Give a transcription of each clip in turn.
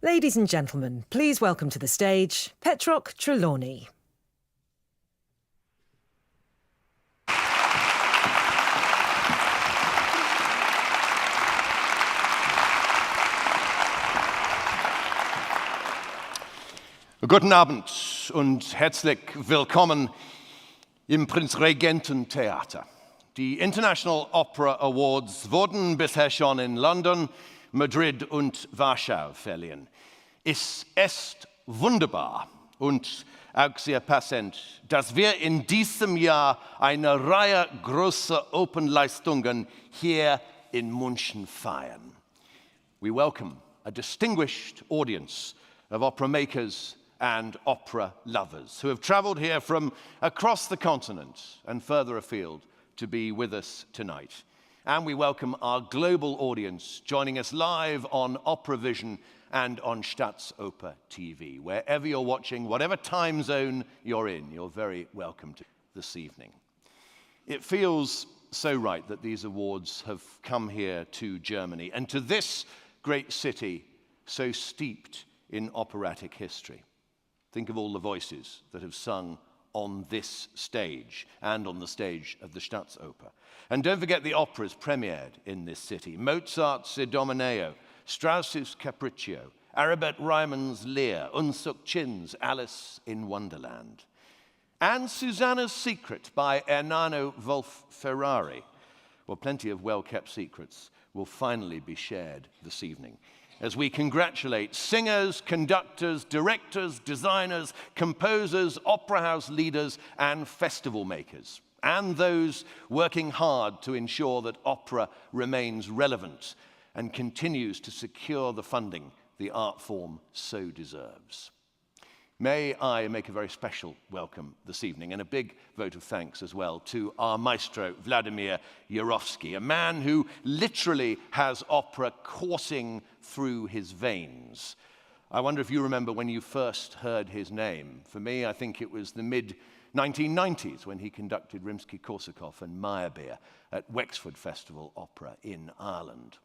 Ladies and gentlemen, please welcome to the stage Petrok Trelawney. Guten Abend und herzlich willkommen im Prinzregententheater. Die International Opera Awards wurden bisher schon in London, Madrid und Warschau verliehen. Es ist wunderbar und auch sehr passend, dass wir in diesem Jahr eine Reihe großer Opernleistungen hier in München feiern. We welcome a distinguished audience of opera makers and opera lovers who have traveled here from across the continent and further afield to be with us tonight. And we welcome our global audience joining us live on OperaVision and on Staatsoper TV. Wherever you're watching, whatever time zone you're in, you're very welcome to this evening. It feels so right that these awards have come here to Germany and to this great city so steeped in operatic history. Think of all the voices that have sung on this stage and on the stage of the Staatsoper. And don't forget the operas premiered in this city. Mozart's Idomeneo, Strauss's Capriccio, Aribert Ryman's Lear, Unsuk Chin's Alice in Wonderland. And Susanna's Secret by Ernano Wolf Ferrari. Well, plenty of well-kept secrets will finally be shared this evening, as we congratulate singers, conductors, directors, designers, composers, opera house leaders, and festival makers, and those working hard to ensure that opera remains relevant and continues to secure the funding the art form so deserves. May I make a very special welcome this evening and a big vote of thanks as well to our maestro, Vladimir Yarovsky, a man who literally has opera coursing through his veins. I wonder if you remember when you first heard his name. For me, I think it was the mid-1990s when he conducted Rimsky-Korsakov and Meyerbeer at Wexford Festival Opera in Ireland.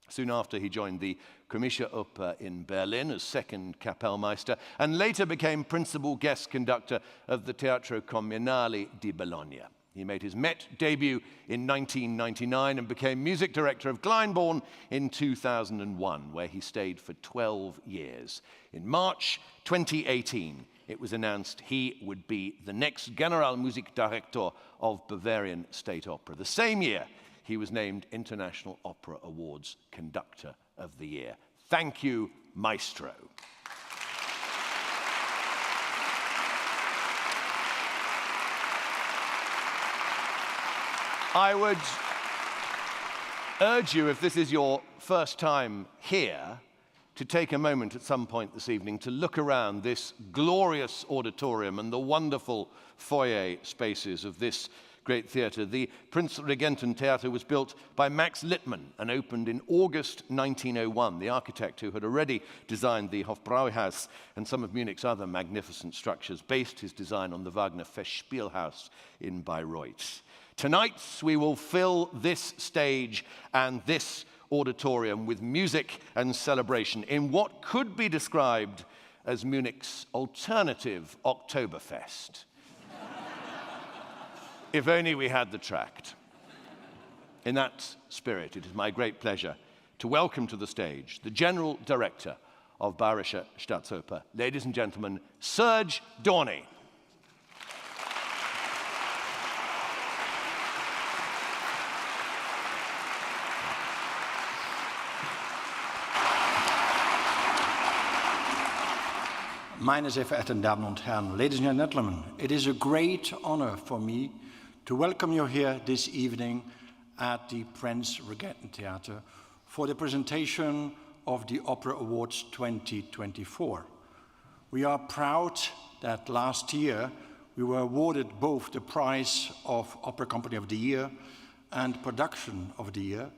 Soon after, he joined the Komische Oper in Berlin as second Kapellmeister and later became principal guest conductor of the Teatro Comunale di Bologna. He made his Met debut in 1999 and became music director of Glyndebourne in 2001, where he stayed for 12 years. In March 2018, it was announced he would be the next Generalmusikdirektor of Bavarian State Opera. The same year, he was named International Opera Awards Conductor of the Year. Thank you, Maestro. I would urge you, if this is your first time here, to take a moment at some point this evening to look around this glorious auditorium and the wonderful foyer spaces of this great theatre. The Prinzregententheater was built by Max Littmann and opened in August 1901. The architect who had already designed the Hofbräuhaus and some of Munich's other magnificent structures based his design on the Wagner Festspielhaus in Bayreuth. Tonight we will fill this stage and this auditorium with music and celebration in what could be described as Munich's alternative Oktoberfest. If only we had the tract. In that spirit, it is my great pleasure to welcome to the stage the General Director of Bayerische Staatsoper, ladies and gentlemen, Serge Dorny. Meine sehr verehrten Damen und Herren, ladies and gentlemen, it is a great honor for me to welcome you here this evening at the Prinzregententheater for the presentation of the Opera Awards 2024. We are proud that last year we were awarded both the prize of Opera Company of the Year and Production of the Year,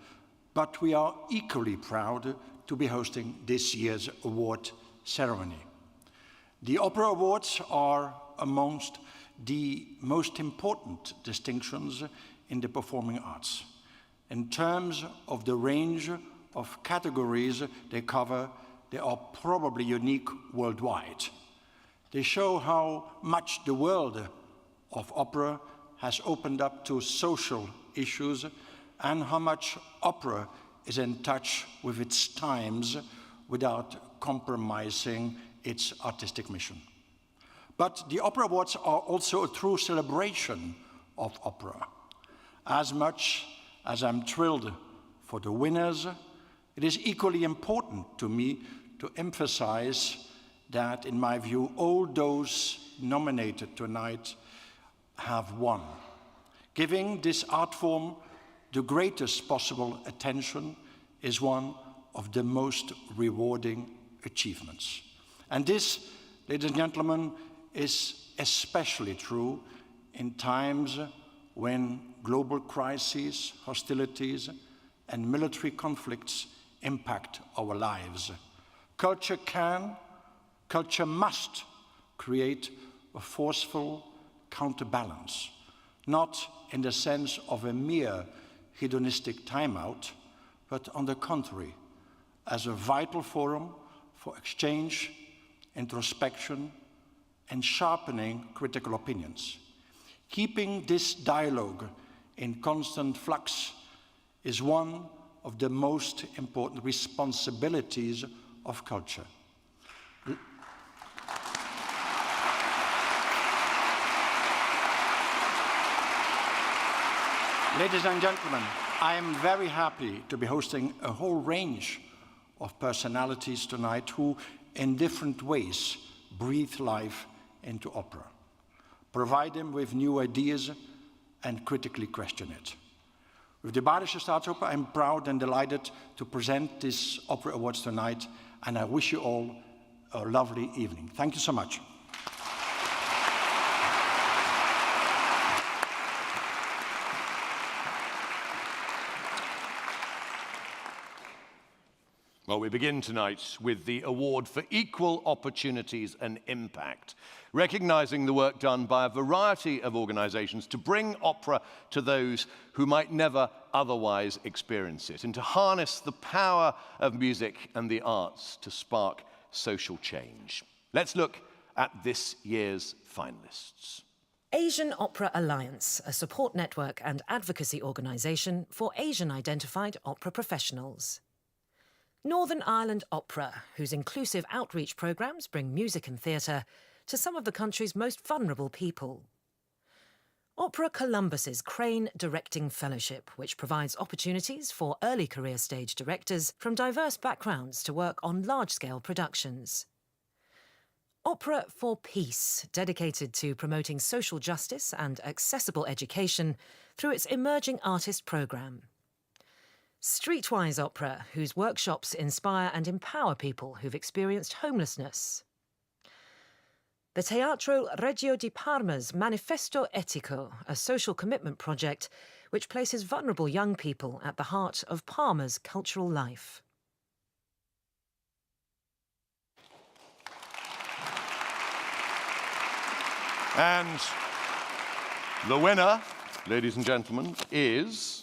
but we are equally proud to be hosting this year's award ceremony. The Opera Awards are amongst the most important distinctions in the performing arts. In terms of the range of categories they cover, they are probably unique worldwide. They show how much the world of opera has opened up to social issues and how much opera is in touch with its times without compromising its artistic mission. But the Opera Awards are also a true celebration of opera. As much as I'm thrilled for the winners, it is equally important to me to emphasize that, in my view, all those nominated tonight have won. Giving this art form the greatest possible attention is one of the most rewarding achievements. And this, ladies and gentlemen, is especially true in times when global crises, hostilities, and military conflicts impact our lives. Culture can, culture must create a forceful counterbalance, not in the sense of a mere hedonistic timeout, but on the contrary, as a vital forum for exchange, introspection, and sharpening critical opinions. Keeping this dialogue in constant flux is one of the most important responsibilities of culture. Ladies and gentlemen, I am very happy to be hosting a whole range of personalities tonight who, in different ways, breathe life into opera, provide them with new ideas, and critically question it. With the Bayerische Staatsoper, I'm proud and delighted to present this Opera Awards tonight, and I wish you all a lovely evening. Thank you so much. Well, we begin tonight with the Award for Equal Opportunities and Impact, recognizing the work done by a variety of organizations to bring opera to those who might never otherwise experience it, and to harness the power of music and the arts to spark social change. Let's look at this year's finalists. Asian Opera Alliance, a support network and advocacy organisation for Asian-identified opera professionals. Northern Ireland Opera, whose inclusive outreach programmes bring music and theatre to some of the country's most vulnerable people. Opera Columbus's Crane Directing Fellowship, which provides opportunities for early career stage directors from diverse backgrounds to work on large-scale productions. Opera for Peace, dedicated to promoting social justice and accessible education through its Emerging Artist programme. Streetwise Opera, whose workshops inspire and empower people who've experienced homelessness. The Teatro Regio di Parma's Manifesto Etico, a social commitment project which places vulnerable young people at the heart of Parma's cultural life. And the winner, ladies and gentlemen, is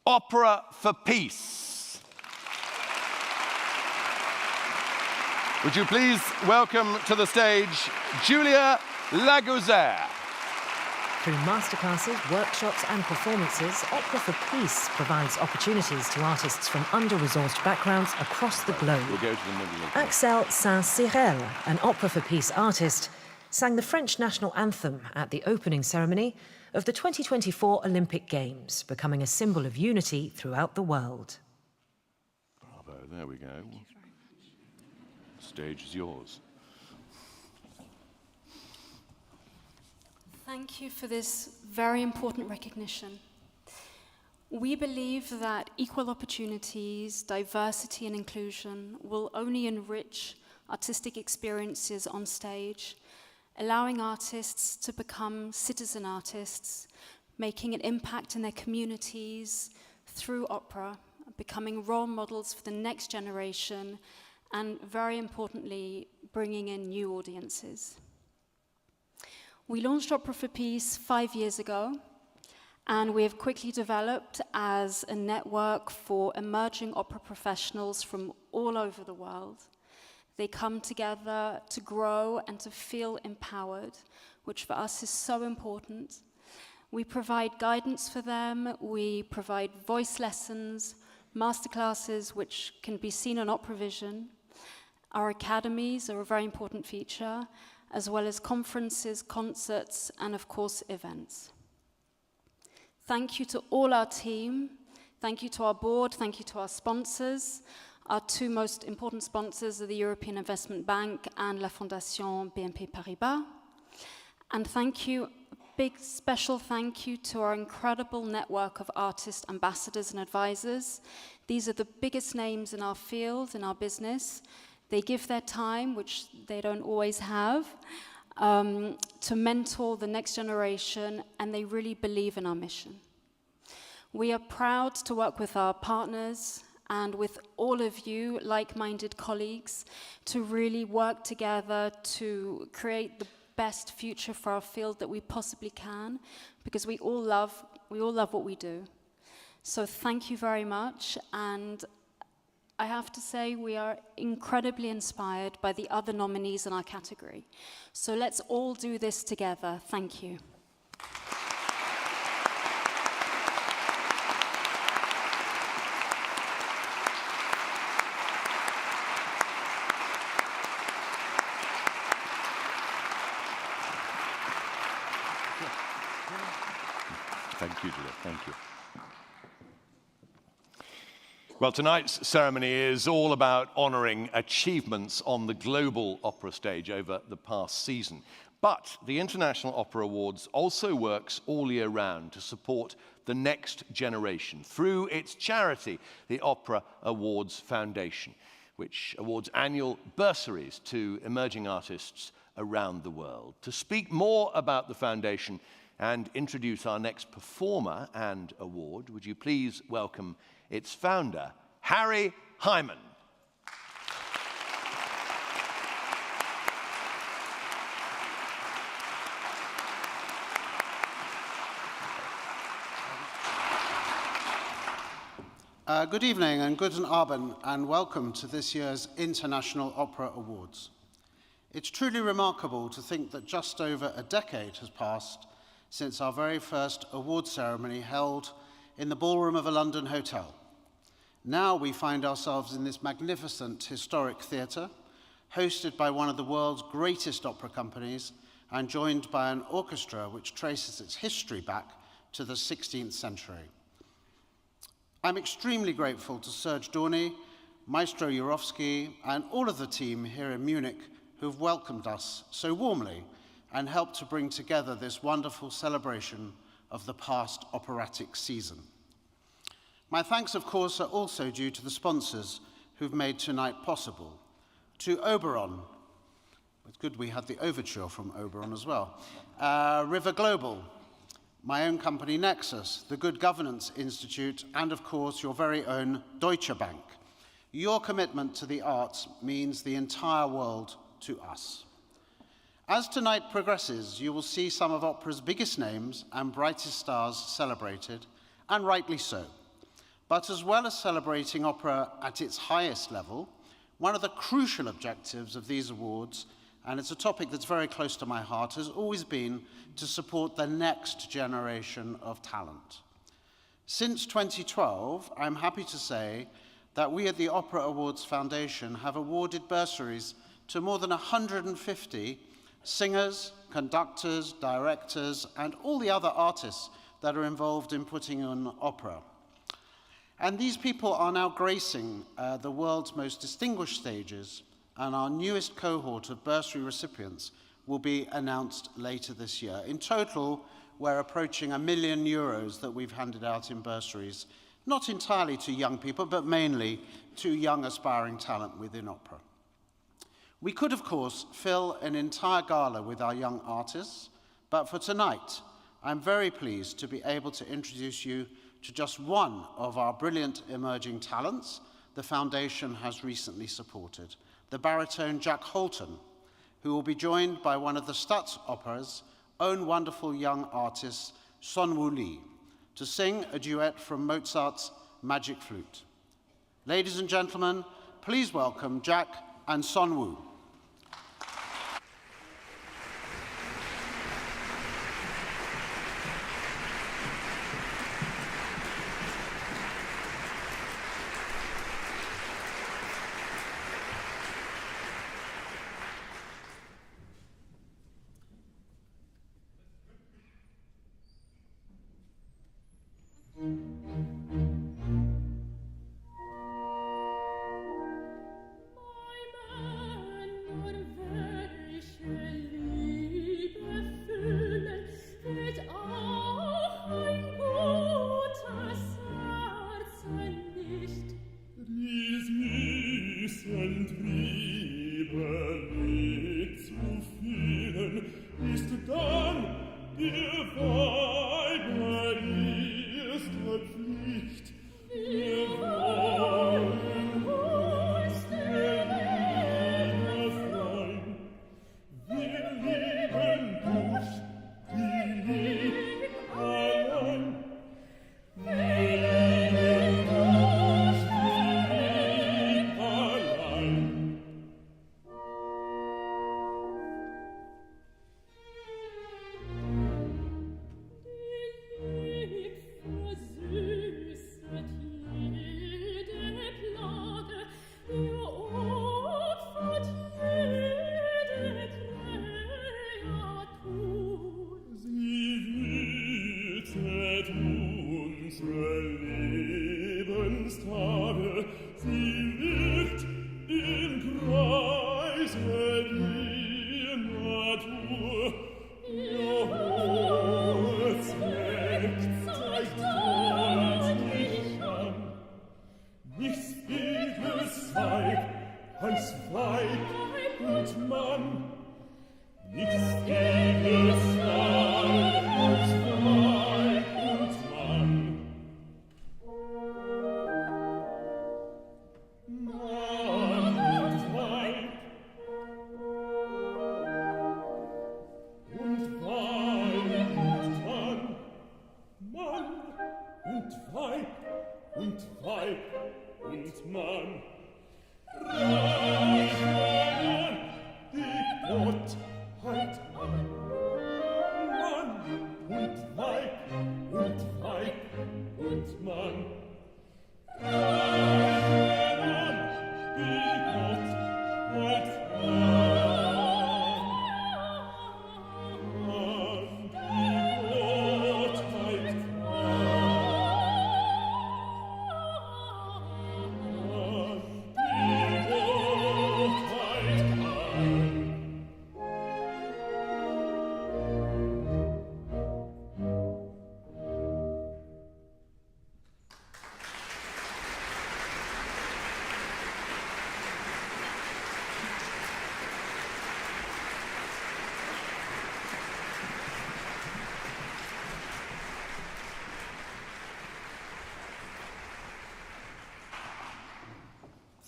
Opera for Peace. Would you please welcome to the stage Julia Lagouzer. Through masterclasses, workshops and performances, Opera for Peace provides opportunities to artists from under-resourced backgrounds across the globe. We'll go to the middle of Axel Saint-Cyril, an Opera for Peace artist, sang the French national anthem at the opening ceremony of the 2024 Olympic Games, becoming a symbol of unity throughout the world. Bravo, there we go. The stage is yours. Thank you for this very important recognition. We believe that equal opportunities, diversity and inclusion will only enrich artistic experiences on stage, allowing artists to become citizen artists, making an impact in their communities through opera, becoming role models for the next generation, and very importantly, bringing in new audiences. We launched Opera for Peace 5 years ago, And we have quickly developed as a network for emerging opera professionals from all over the world. They come together to grow and to feel empowered, which for us is so important. We provide guidance for them, we provide voice lessons, masterclasses, which can be seen on OperaVision. Our academies are a very important feature, as well as conferences, concerts, and of course, events. Thank you to all our team, thank you to our board, thank you to our sponsors. Our two most important sponsors are the European Investment Bank and La Fondation BNP Paribas. And thank you, a big special thank you to our incredible network of artist ambassadors and advisors. These are the biggest names in our field, in our business. They give their time, which they don't always have, to mentor the next generation, and they really believe in our mission. We are proud to work with our partners and with all of you, like-minded colleagues, to really work together to create the best future for our field that we possibly can, because we all love what we do. So thank you very much, and I have to say we are incredibly inspired by the other nominees in our category. So let's all do this together. Thank you. Thank you, Julia. Thank you. Well, tonight's ceremony is all about honouring achievements on the global opera stage over the past season. But the International Opera Awards also works all year round to support the next generation through its charity, the Opera Awards Foundation, which awards annual bursaries to emerging artists around the world. To speak more about the foundation and introduce our next performer and award, would you please welcome its founder, Harry Hyman. Good evening and guten Abend, and welcome to this year's International Opera Awards. It's truly remarkable to think that just over a decade has passed since our very first award ceremony held in the ballroom of a London hotel. Now we find ourselves in this magnificent historic theatre, hosted by one of the world's greatest opera companies and joined by an orchestra which traces its history back to the 16th century. I'm extremely grateful to Serge Dorny, Maestro Jurowski, and all of the team here in Munich who've welcomed us so warmly and helped to bring together this wonderful celebration of the past operatic season. My thanks, of course, are also due to the sponsors who've made tonight possible. To Oberon, it's good we had the overture from Oberon as well, River Global, my own company Nexus, the Good Governance Institute, and of course your very own Deutsche Bank. Your commitment to the arts means the entire world to us. As tonight progresses, you will see some of opera's biggest names and brightest stars celebrated, and rightly so. But as well as celebrating opera at its highest level, one of the crucial objectives of these awards, and it's a topic that's very close to my heart, has always been to support the next generation of talent. Since 2012, I'm happy to say that we at the Opera Awards Foundation have awarded bursaries to more than 150 singers, conductors, directors, and all the other artists that are involved in putting on opera. And these people are now gracing the world's most distinguished stages, and our newest cohort of bursary recipients will be announced later this year. In total, we're approaching €1 million that we've handed out in bursaries, not entirely to young people, but mainly to young aspiring talent within opera. We could, of course, fill an entire gala with our young artists, but for tonight, I'm very pleased to be able to introduce you to just one of our brilliant emerging talents the Foundation has recently supported, the baritone Jack Holton, who will be joined by one of the Staatsoper's own wonderful young artists, Sunwoo Lee. to sing a duet from Mozart's Magic Flute. Ladies and gentlemen, please welcome Jack and Son Woo.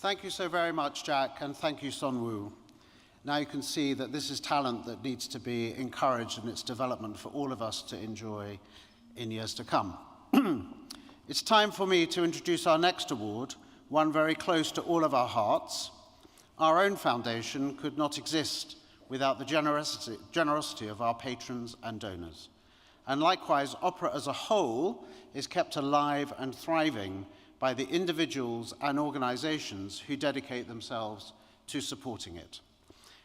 Thank you so very much, Jack, and thank you, Son Woo. Now you can see that this is talent that needs to be encouraged in its development for all of us to enjoy in years to come. It's time for me to introduce our next award, one very close to all of our hearts. Our own foundation could not exist without the generosity of our patrons and donors. And likewise, opera as a whole is kept alive and thriving by the individuals and organizations who dedicate themselves to supporting it.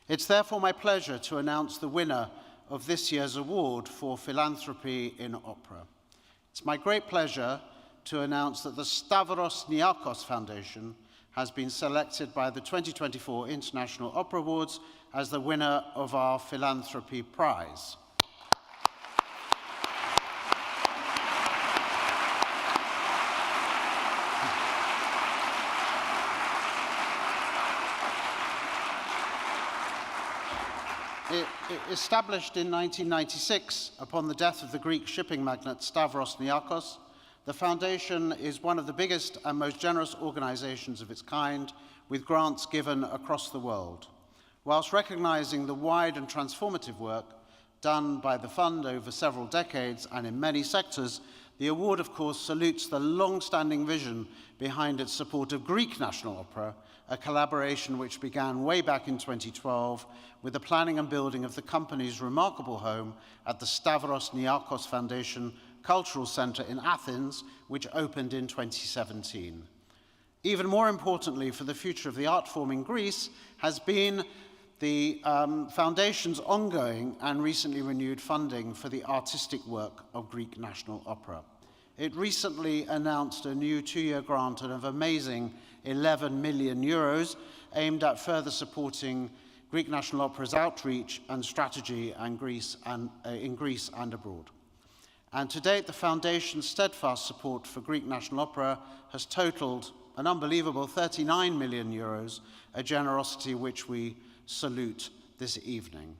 It's therefore my pleasure to announce the winner of this year's award for philanthropy in opera. It's my great pleasure to announce that the Stavros Niarchos Foundation has been selected by the 2024 International Opera Awards as the winner of our philanthropy prize. Established in 1996 upon the death of the Greek shipping magnate Stavros Niarchos, the foundation is one of the biggest and most generous organizations of its kind, with grants given across the world. Whilst recognizing the wide and transformative work done by the fund over several decades and in many sectors, the award, of course, salutes the long-standing vision behind its support of Greek National Opera, a collaboration which began way back in 2012 with the planning and building of the company's remarkable home at the Stavros Niarchos Foundation Cultural Center in Athens, which opened in 2017. Even more importantly for the future of the art form in Greece has been the Foundation's ongoing and recently renewed funding for the artistic work of Greek National Opera. It recently announced a new 2-year grant of amazing 11 million euros aimed at further supporting Greek National Opera's outreach and strategy in Greece and abroad. And to date, the Foundation's steadfast support for Greek National Opera has totaled an unbelievable 39 million euros, a generosity which we salute this evening.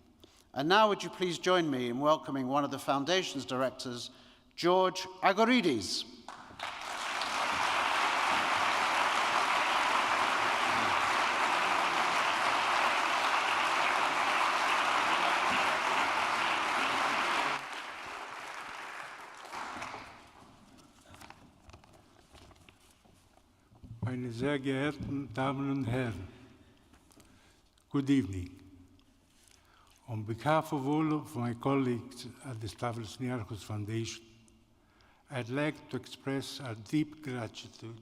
And now would you please join me in welcoming one of the Foundation's directors, George Agoridis. Meine sehr geehrten Damen und Herren, good evening. On behalf of all of my colleagues at the Stavros Niarchos Foundation, I'd like to express our deep gratitude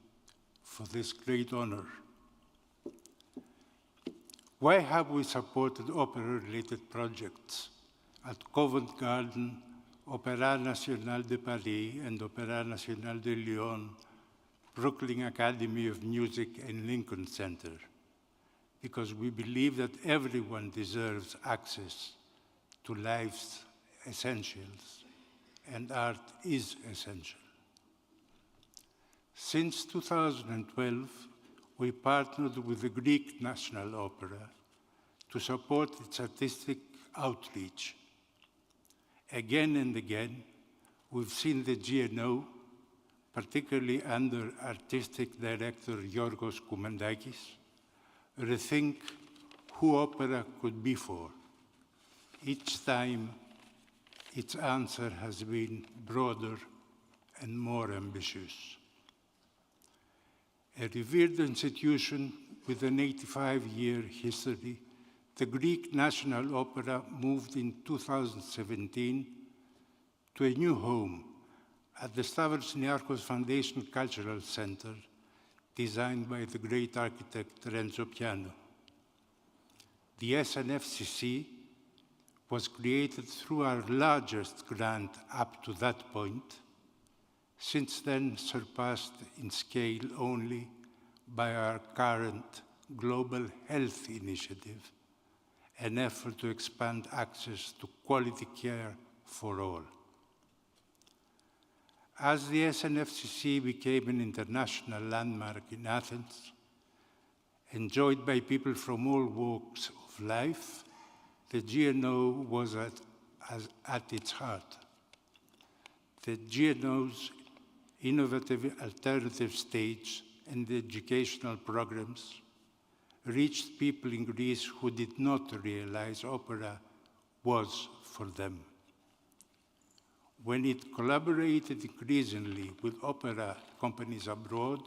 for this great honor. Why have we supported opera-related projects at Covent Garden, Opéra National de Paris, and Opéra National de Lyon, Brooklyn Academy of Music, and Lincoln Center? Because we believe that everyone deserves access to life's essentials, and art is essential. Since 2012, we partnered with the Greek National Opera to support its artistic outreach. Again and again, we've seen the GNO, particularly under artistic director Yorgos Koumendakis, rethink who opera could be for. Each time, its answer has been broader and more ambitious. A revered institution with an 85-year history, the Greek National Opera moved in 2017 to a new home at the Stavros Niarchos Foundation Cultural Center, designed by the great architect Renzo Piano. The SNFCC was created through our largest grant up to that point, since then surpassed in scale only by our current Global Health Initiative, an effort to expand access to quality care for all. As the SNFCC became an international landmark in Athens, enjoyed by people from all walks of life, the GNO was at its heart. The GNO's innovative alternative stage and educational programs reached people in Greece who did not realize opera was for them. When it collaborated increasingly with opera companies abroad,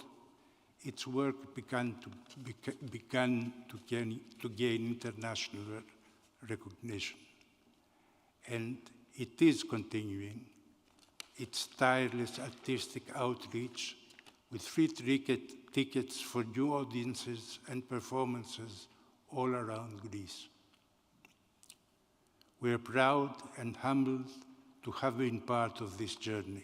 its work began to gain international recognition. And it is continuing its tireless artistic outreach with free tickets for new audiences and performances all around Greece. We are proud and humbled to have been part of this journey.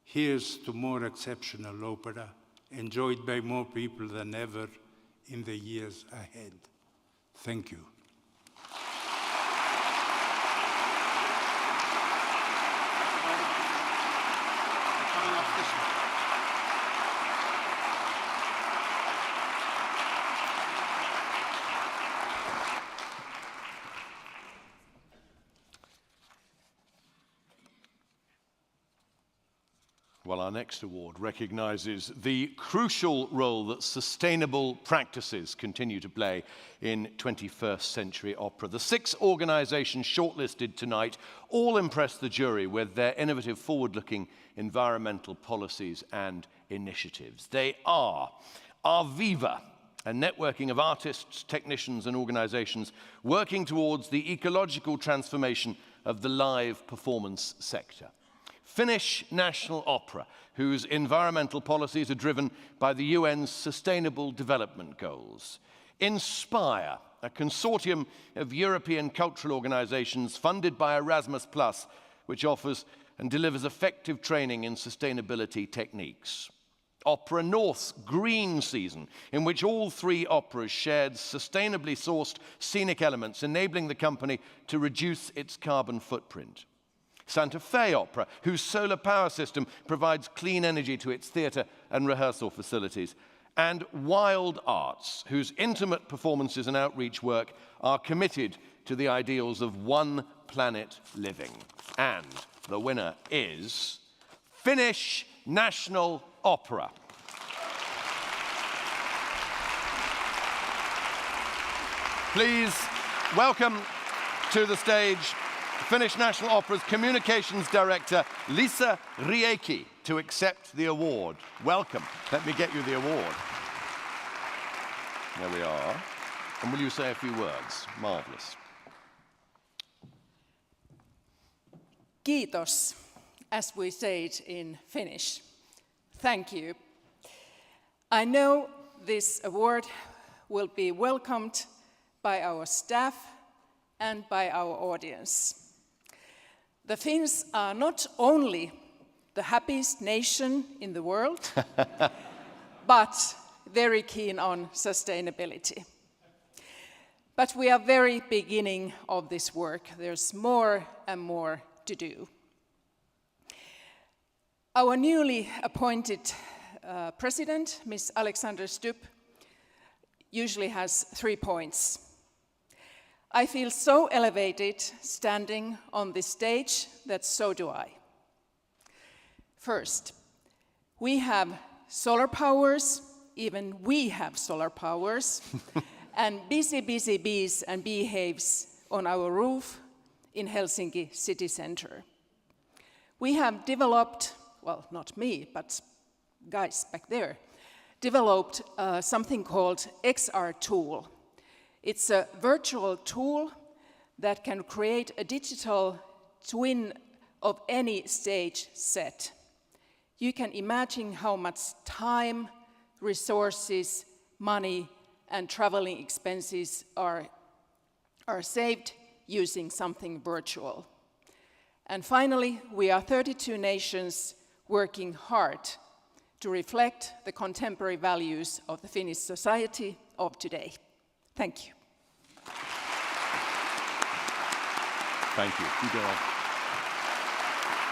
Here's to more exceptional opera, enjoyed by more people than ever in the years ahead. Thank you. Well, our next award recognizes the crucial role that sustainable practices continue to play in 21st century opera. The 6 organizations shortlisted tonight all impress the jury with their innovative, forward-looking environmental policies and initiatives. They are Arviva, a networking of artists, technicians and organizations working towards the ecological transformation of the live performance sector. Finnish National Opera, whose environmental policies are driven by the UN's Sustainable Development Goals. Inspire, a consortium of European cultural organizations funded by Erasmus+, which offers and delivers effective training in sustainability techniques. Opera North's Green Season, in which all 3 operas shared sustainably sourced scenic elements, enabling the company to reduce its carbon footprint. Santa Fe Opera, whose solar power system provides clean energy to its theatre and rehearsal facilities. And Wild Arts, whose intimate performances and outreach work are committed to the ideals of one planet living. And the winner is Finnish National Opera. Please welcome to the stage Finnish National Opera's Communications Director, Lisa Rieki, to accept the award. Welcome. Let me get you the award. There we are. And will you say a few words? Marvelous. Kiitos, as we say it in Finnish. Thank you. I know this award will be welcomed by our staff and by our audience. The Finns are not only the happiest nation in the world, but very keen on sustainability. But we are very beginning of this work. There's more and more to do. Our newly appointed president, Ms. Alexander Stubb, usually has 3 points. I feel so elevated standing on this stage that so do I. First, we have solar powers, even we have solar powers, and busy bees and beehives on our roof in Helsinki city center. We have developed, well, not me, but guys back there, developed something called XR Tool. It's a virtual tool that can create a digital twin of any stage set. You can imagine how much time, resources, money, and traveling expenses are saved using something virtual. And finally, we are 32 nations working hard to reflect the contemporary values of the Finnish society of today. Thank you. Thank you. You go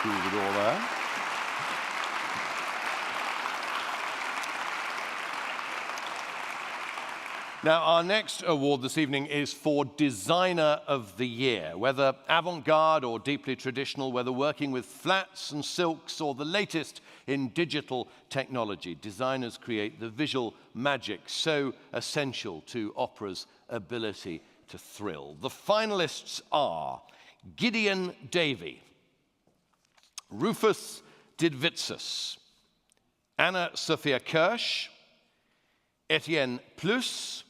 through the door there. Now, our next award this evening is for Designer of the Year. Whether avant-garde or deeply traditional, whether working with flats and silks or the latest in digital technology, designers create the visual magic so essential to opera's ability to thrill. The finalists are Gideon Davey, Rufus Didvitsus, Anna Sophia Kirsch, Etienne Plus,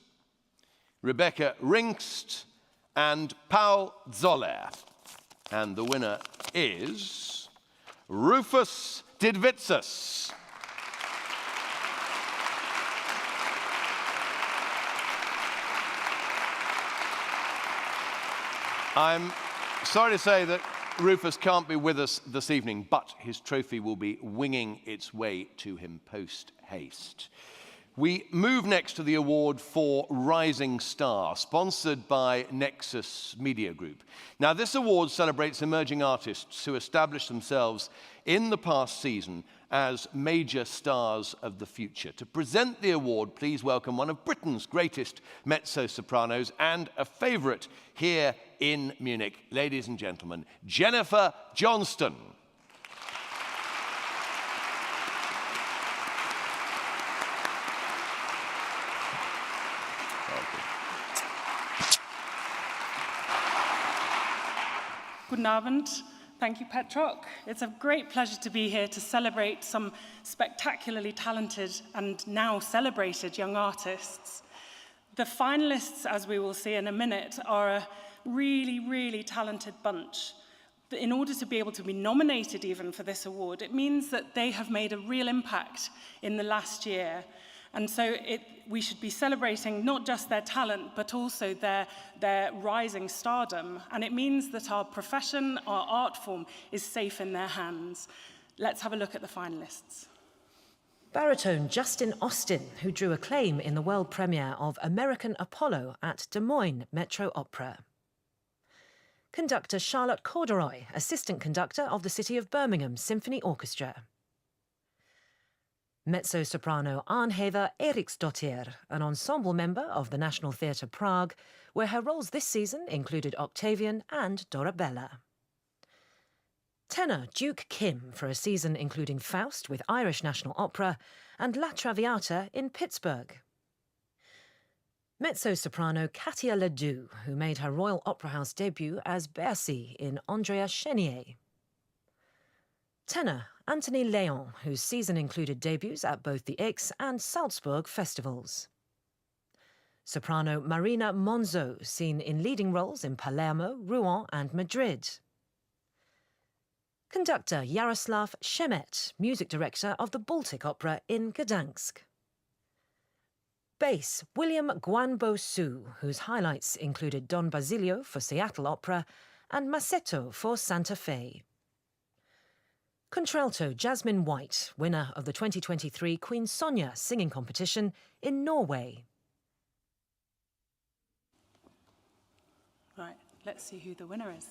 Rebecca Ringst, and Paul Zoller. And the winner is Rufus Didvitsus. I'm sorry to say that Rufus can't be with us this evening, but his trophy will be winging its way to him post-haste. We move next to the award for Rising Star, sponsored by Nexus Media Group. Now, this award celebrates emerging artists who established themselves in the past season as major stars of the future. To present the award, please welcome one of Britain's greatest mezzo-sopranos and a favorite here in Munich. Ladies and gentlemen, Jennifer Johnston. Guten Abend. Thank you, Petrok. It's a great pleasure to be here to celebrate some spectacularly talented and now celebrated young artists. The finalists, as we will see in a minute, are a really, really talented bunch. In order to be able to be nominated even for this award, it means that they have made a real impact in the last year. And so we should be celebrating not just their talent, but also their rising stardom. And it means that our profession, our art form, is safe in their hands. Let's have a look at the finalists. Baritone Justin Austin, who drew acclaim in the world premiere of American Apollo at Des Moines Metro Opera. Conductor Charlotte Corduroy, assistant conductor of the City of Birmingham Symphony Orchestra. Mezzo-soprano Arnheva Eriksdottir, an ensemble member of the National Theatre Prague, where her roles this season included Octavian and Dorabella. Tenor Duke Kim for a season including Faust with Irish National Opera and La Traviata in Pittsburgh. Mezzo-soprano Katia Ledoux, who made her Royal Opera House debut as Bercy in Andrea Chenier. Tenor Anthony Léon, whose season included debuts at both the Aix and Salzburg festivals. Soprano Marina Monzo, seen in leading roles in Palermo, Rouen and Madrid. Conductor Yaroslav Shemet, music director of the Baltic Opera in Gdansk. Bass William Guanbo Su, whose highlights included Don Basilio for Seattle Opera and Massetto for Santa Fe. Contralto Jasmine White, winner of the 2023 Queen Sonja singing competition in Norway. Right, let's see who the winner is.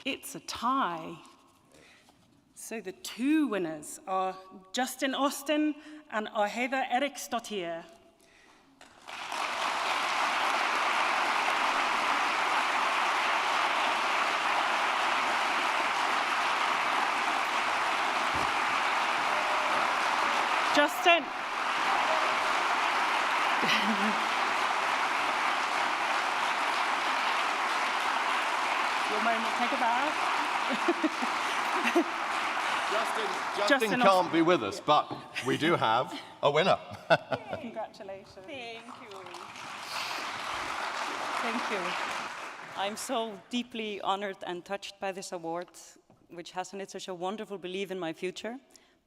It's a tie. So the two winners are Justin Austin and Arnheva Eriksdottir. Justin. Your moment, take a bow. Justin can't be with us, but we do have a winner. Congratulations. Thank you. Thank you. I'm so deeply honored and touched by this award, which has in it such a wonderful belief in my future.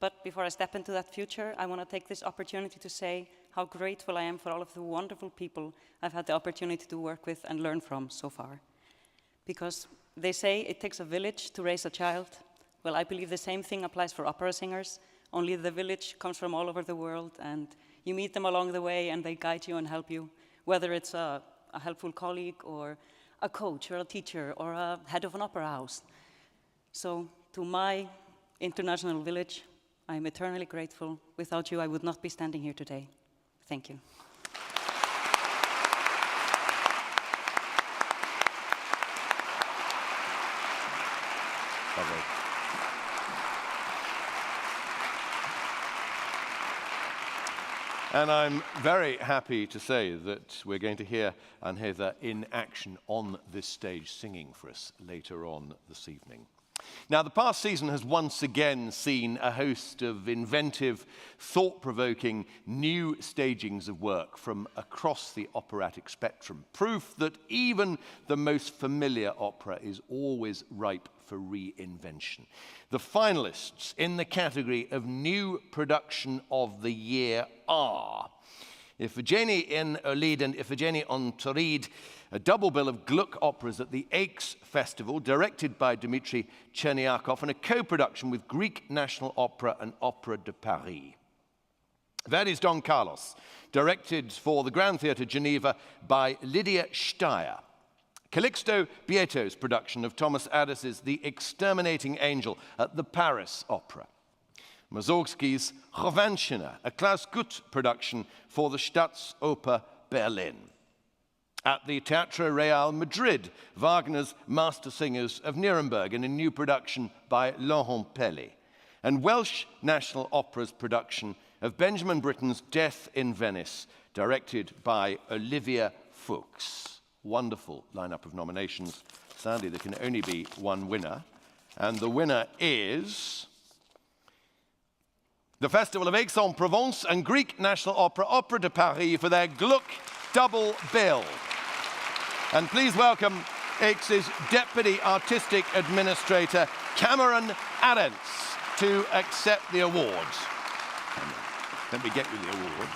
But before I step into that future, I want to take this opportunity to say how grateful I am for all of the wonderful people I've had the opportunity to work with and learn from so far. Because they say it takes a village to raise a child. Well, I believe the same thing applies for opera singers, only the village comes from all over the world, and you meet them along the way, and they guide you and help you, whether it's a helpful colleague, or a coach, or a teacher, or a head of an opera house. So, to my international village, I am eternally grateful. Without you, I would not be standing here today. Thank you. Lovely. And I'm very happy to say that we're going to hear Arnheva in action on this stage singing for us later on this evening. Now, the past season has once again seen a host of inventive, thought-provoking new stagings of work from across the operatic spectrum. Proof that even the most familiar opera is always ripe for reinvention. The finalists in the category of New Production of the Year are Iphigenie in Olid and Iphigenie on Tauride, a double bill of Gluck operas at the Aix Festival, directed by Dmitry Cherniakov, and a co-production with Greek National Opera and Opera de Paris. Verdi's Don Carlos, directed for the Grand Theatre Geneva by Lydia Steyer. Calixto Bieto's production of Thomas Addis's The Exterminating Angel at the Paris Opera. Mussorgsky's Rovanshina, a Klaus Gutt production for the Staatsoper Berlin. At the Teatro Real Madrid, Wagner's Master Singers of Nuremberg in a new production by Laurent Pelly. And Welsh National Opera's production of Benjamin Britten's Death in Venice, directed by Olivia Fuchs. Wonderful lineup of nominations. Sadly, there can only be one winner. And the winner is the Festival of Aix-en-Provence and Greek National Opera, Opera de Paris, for their Gluck double bill. And please welcome Aix's Deputy Artistic Administrator, Cameron Arends, to accept the award. Let me get you the award.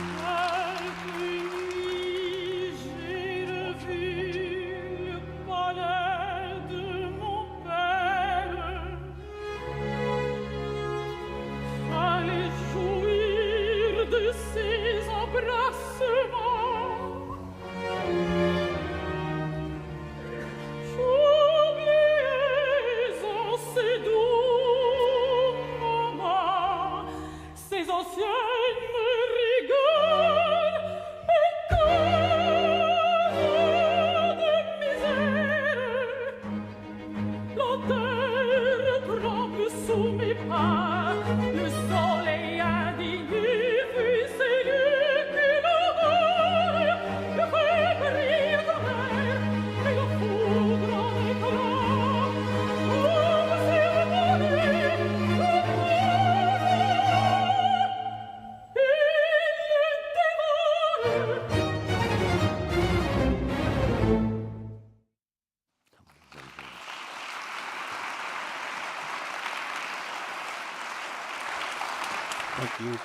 Thank you.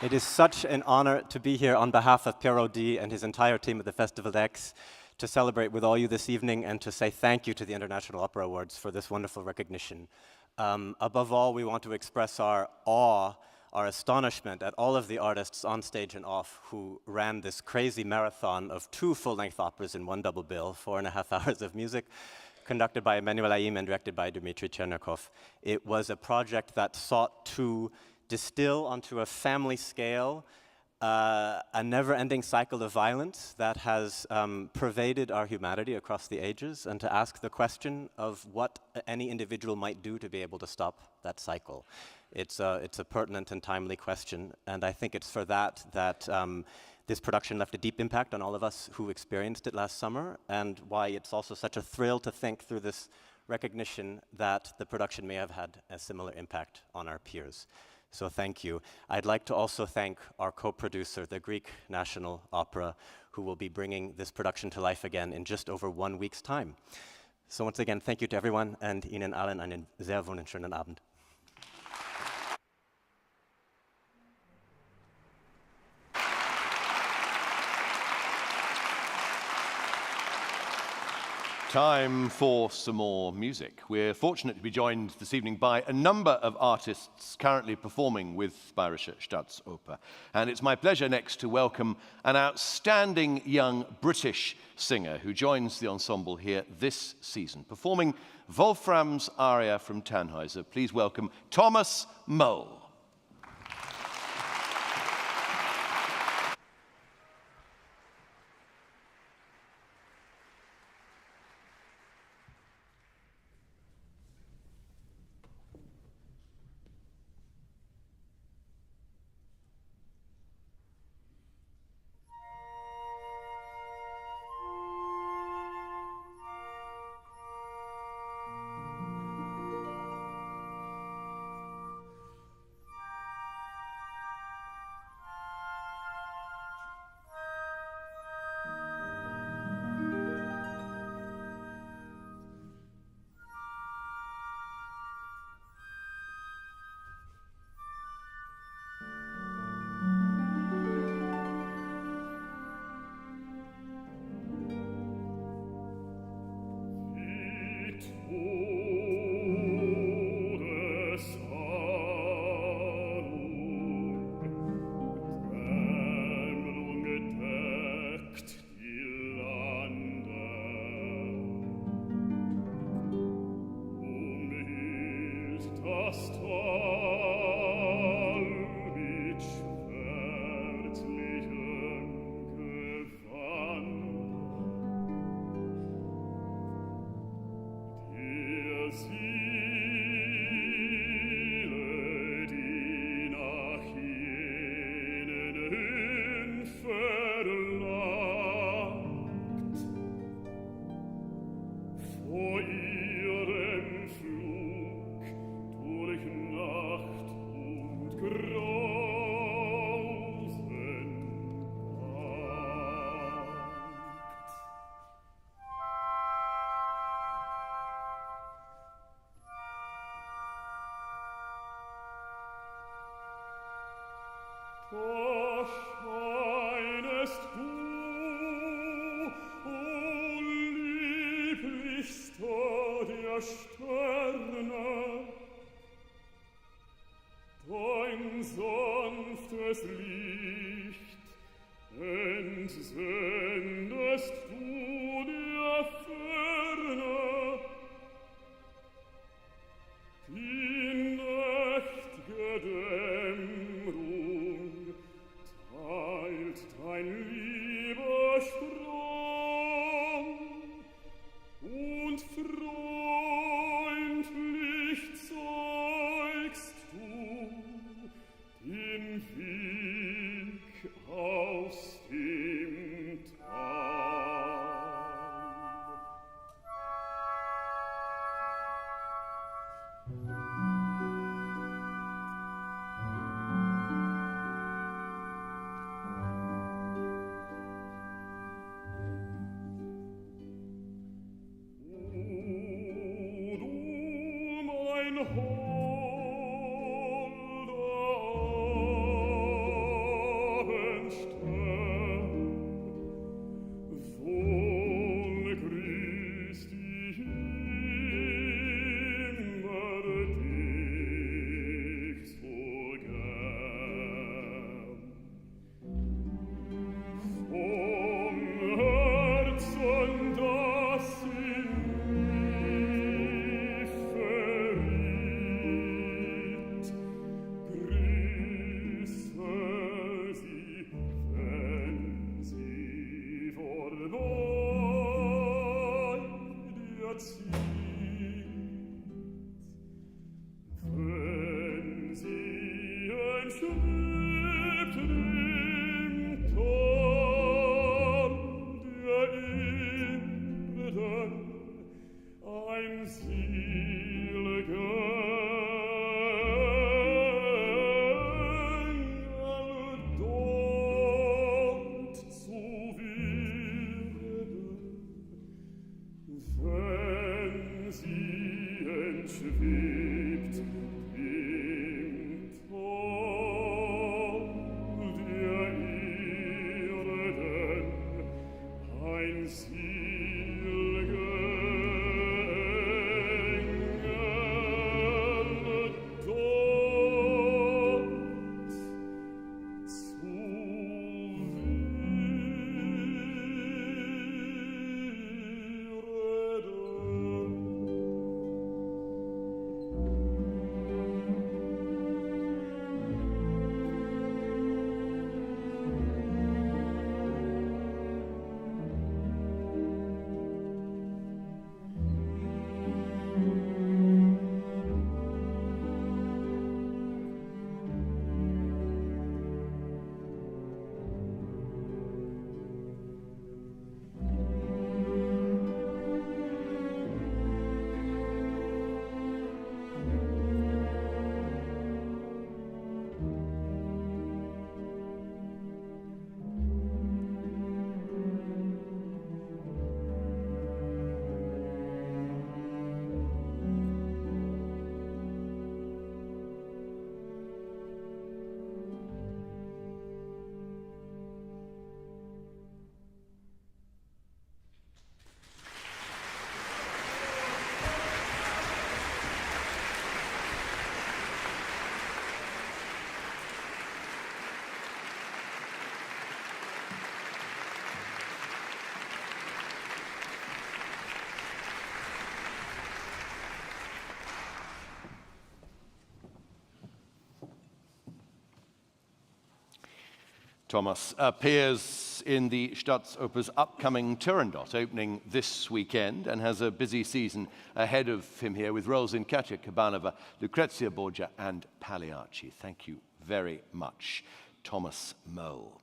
It is such an honor to be here on behalf of Pierre Audi and his entire team at the Festival d'Aix to celebrate with all you this evening and to say thank you to the International Opera Awards for this wonderful recognition. Above all, we want to express our awe, our astonishment at all of the artists on stage and off who ran this crazy marathon of 2 full-length operas in 1 double bill, 4.5 hours of music, conducted by Emmanuel Haïm and directed by Dmitry Chernyakhov. It was a project that sought to distill onto a family scale a never-ending cycle of violence that has pervaded our humanity across the ages, and to ask the question of what any individual might do to be able to stop that cycle. It's a pertinent and timely question, and I think it's for that this production left a deep impact on all of us who experienced it last summer, and why it's also such a thrill to think through this recognition that the production may have had a similar impact on our peers. So thank you. I'd like to also thank our co-producer, the Greek National Opera, who will be bringing this production to life again in just over 1 week's time. So once again, thank you to everyone, and Ihnen allen einen sehr wunderschönen Abend. Time for some more music. We're fortunate to be joined this evening by a number of artists currently performing with Bayerische Staatsoper. And it's my pleasure next to welcome an outstanding young British singer who joins the ensemble here this season, performing Wolfram's aria from Tannhäuser. Please welcome Thomas Mole. Thomas appears in the Staatsoper's upcoming Turandot, opening this weekend, and has a busy season ahead of him here with roles in Katja Kabanova, Lucrezia Borgia, and Pagliacci. Thank you very much, Thomas Mole.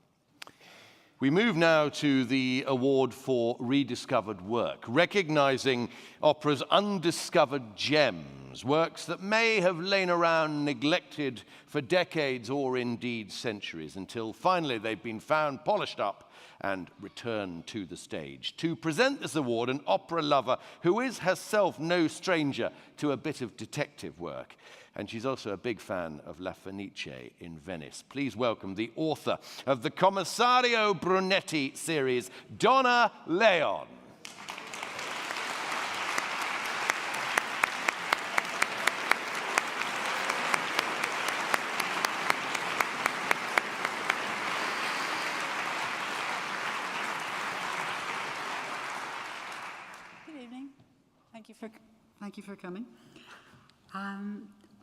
We move now to the award for rediscovered work, recognizing opera's undiscovered gems, works that may have lain around neglected for decades or indeed centuries, until finally they've been found, polished up, and returned to the stage. To present this award, an opera lover who is herself no stranger to a bit of detective work. And she's also a big fan of La Fenice in Venice. Please welcome the author of the Commissario Brunetti series, Donna Leon. Good evening. Thank you for coming.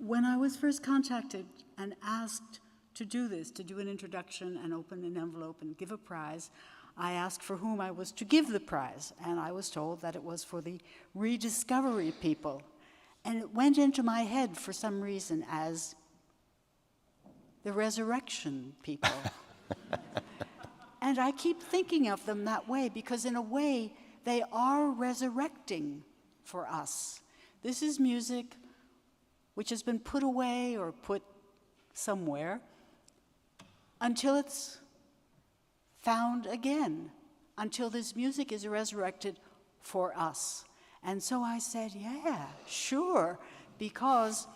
When I was first contacted and asked to do this, to do an introduction and open an envelope and give a prize, I asked for whom I was to give the prize, and I was told that it was for the rediscovery people. And it went into my head for some reason as the resurrection people. And I keep thinking of them that way because in a way, they are resurrecting for us. This is music which has been put away or put somewhere until it's found again, until this music is resurrected for us. And so I said, yeah, sure, because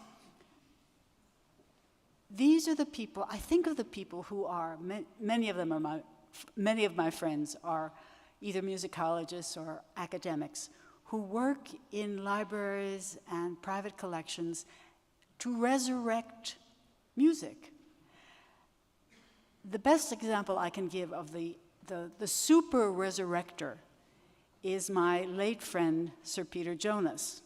these are the people, I think of the people who are, many of my friends are either musicologists or academics who work in libraries and private collections to resurrect music. The best example I can give of the super resurrector is my late friend, Sir Peter Jonas.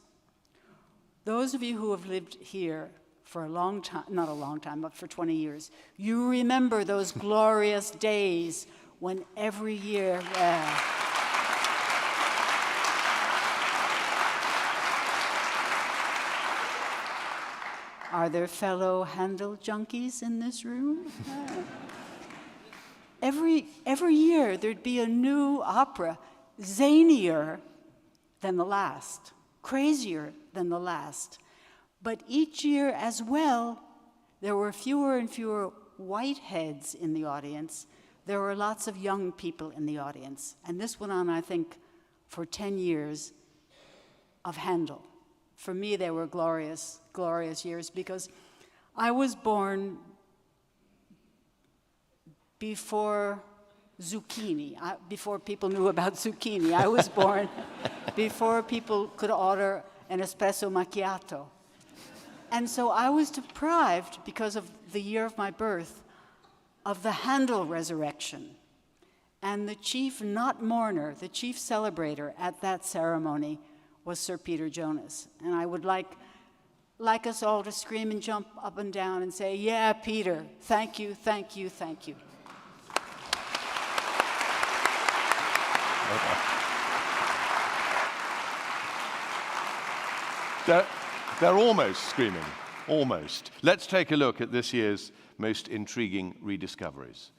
Those of you who have lived here for a long time, not a long time, but for 20 years, you remember those glorious days when every year, Are there fellow Handel junkies in this room? Every year there'd be a new opera, zanier than the last, crazier than the last. But each year as well, there were fewer and fewer white heads in the audience. There were lots of young people in the audience. And this went on, I think, for 10 years of Handel. For me, they were glorious, glorious years because I was born before zucchini, before people knew about zucchini. I was born before people could order an espresso macchiato. And so I was deprived, because of the year of my birth, of the Handel resurrection. And the chief, not mourner, the chief celebrator at that ceremony was Sir Peter Jonas. And I would like us all to scream and jump up and down and say, yeah, Peter, thank you, thank you, thank you. They're almost screaming, almost. Let's take a look at this year's most intriguing rediscoveries.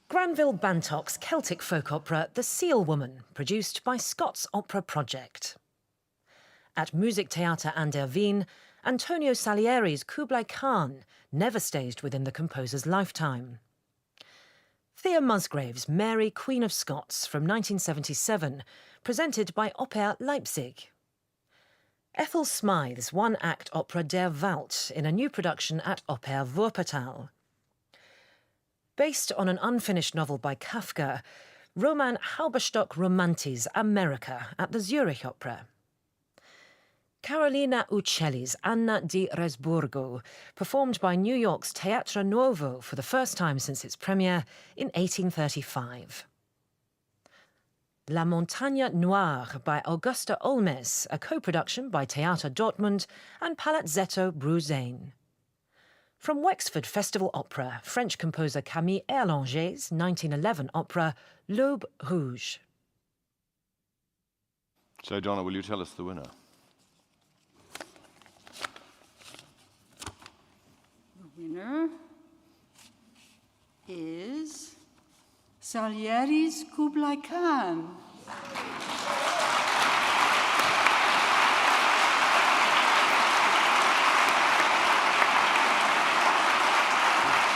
Granville Bantock's Celtic folk opera, The Seal Woman, produced by Scots Opera Project. At Musiktheater an der Wien, Antonio Salieri's Kublai Khan never staged within the composer's lifetime. Thea Musgrave's Mary, Queen of Scots from 1977, presented by Oper Leipzig. Ethel Smythe's one-act opera Der Wald in a new production at Oper Wuppertal. Based on an unfinished novel by Kafka, Roman Halberstock Romanti's America at the Zurich Opera. Carolina Uccelli's Anna di Resburgo, performed by New York's Teatro Nuovo for the first time since its premiere in 1835. La Montagne Noire by Augusta Olmes, a co-production by Theater Dortmund and Palazzetto Brusain. From Wexford Festival Opera, French composer Camille Erlanger's 1911 opera L'Aube Rouge. So, Donna, will you tell us the winner? The winner is Salieri. Salieri's Kublai Khan.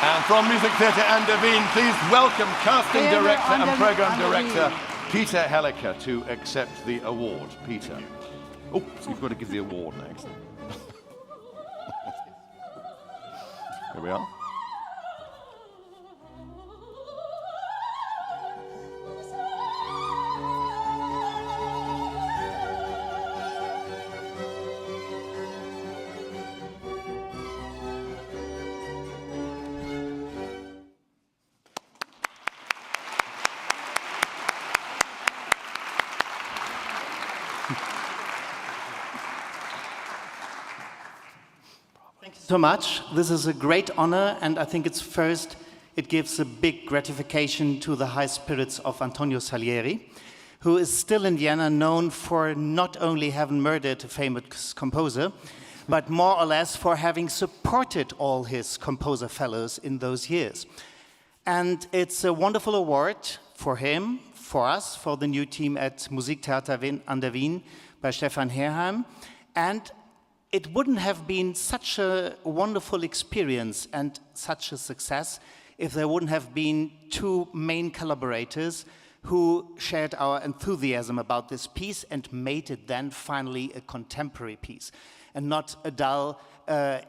And from Music Theatre an der Wien, please welcome casting director and program director Peter Helliker to accept the award. Peter. Oh, so you've got to give the award next. Here we are. Thank you so much. This is a great honor, and I think it gives a big gratification to the high spirits of Antonio Salieri, who is still in Vienna known for not only having murdered a famous composer, but more or less for having supported all his composer fellows in those years. And it's a wonderful award for him, for us, for the new team at Musiktheater an der Wien by Stefan Herheim. And it wouldn't have been such a wonderful experience and such a success if there wouldn't have been two main collaborators who shared our enthusiasm about this piece and made it then finally a contemporary piece and not a dull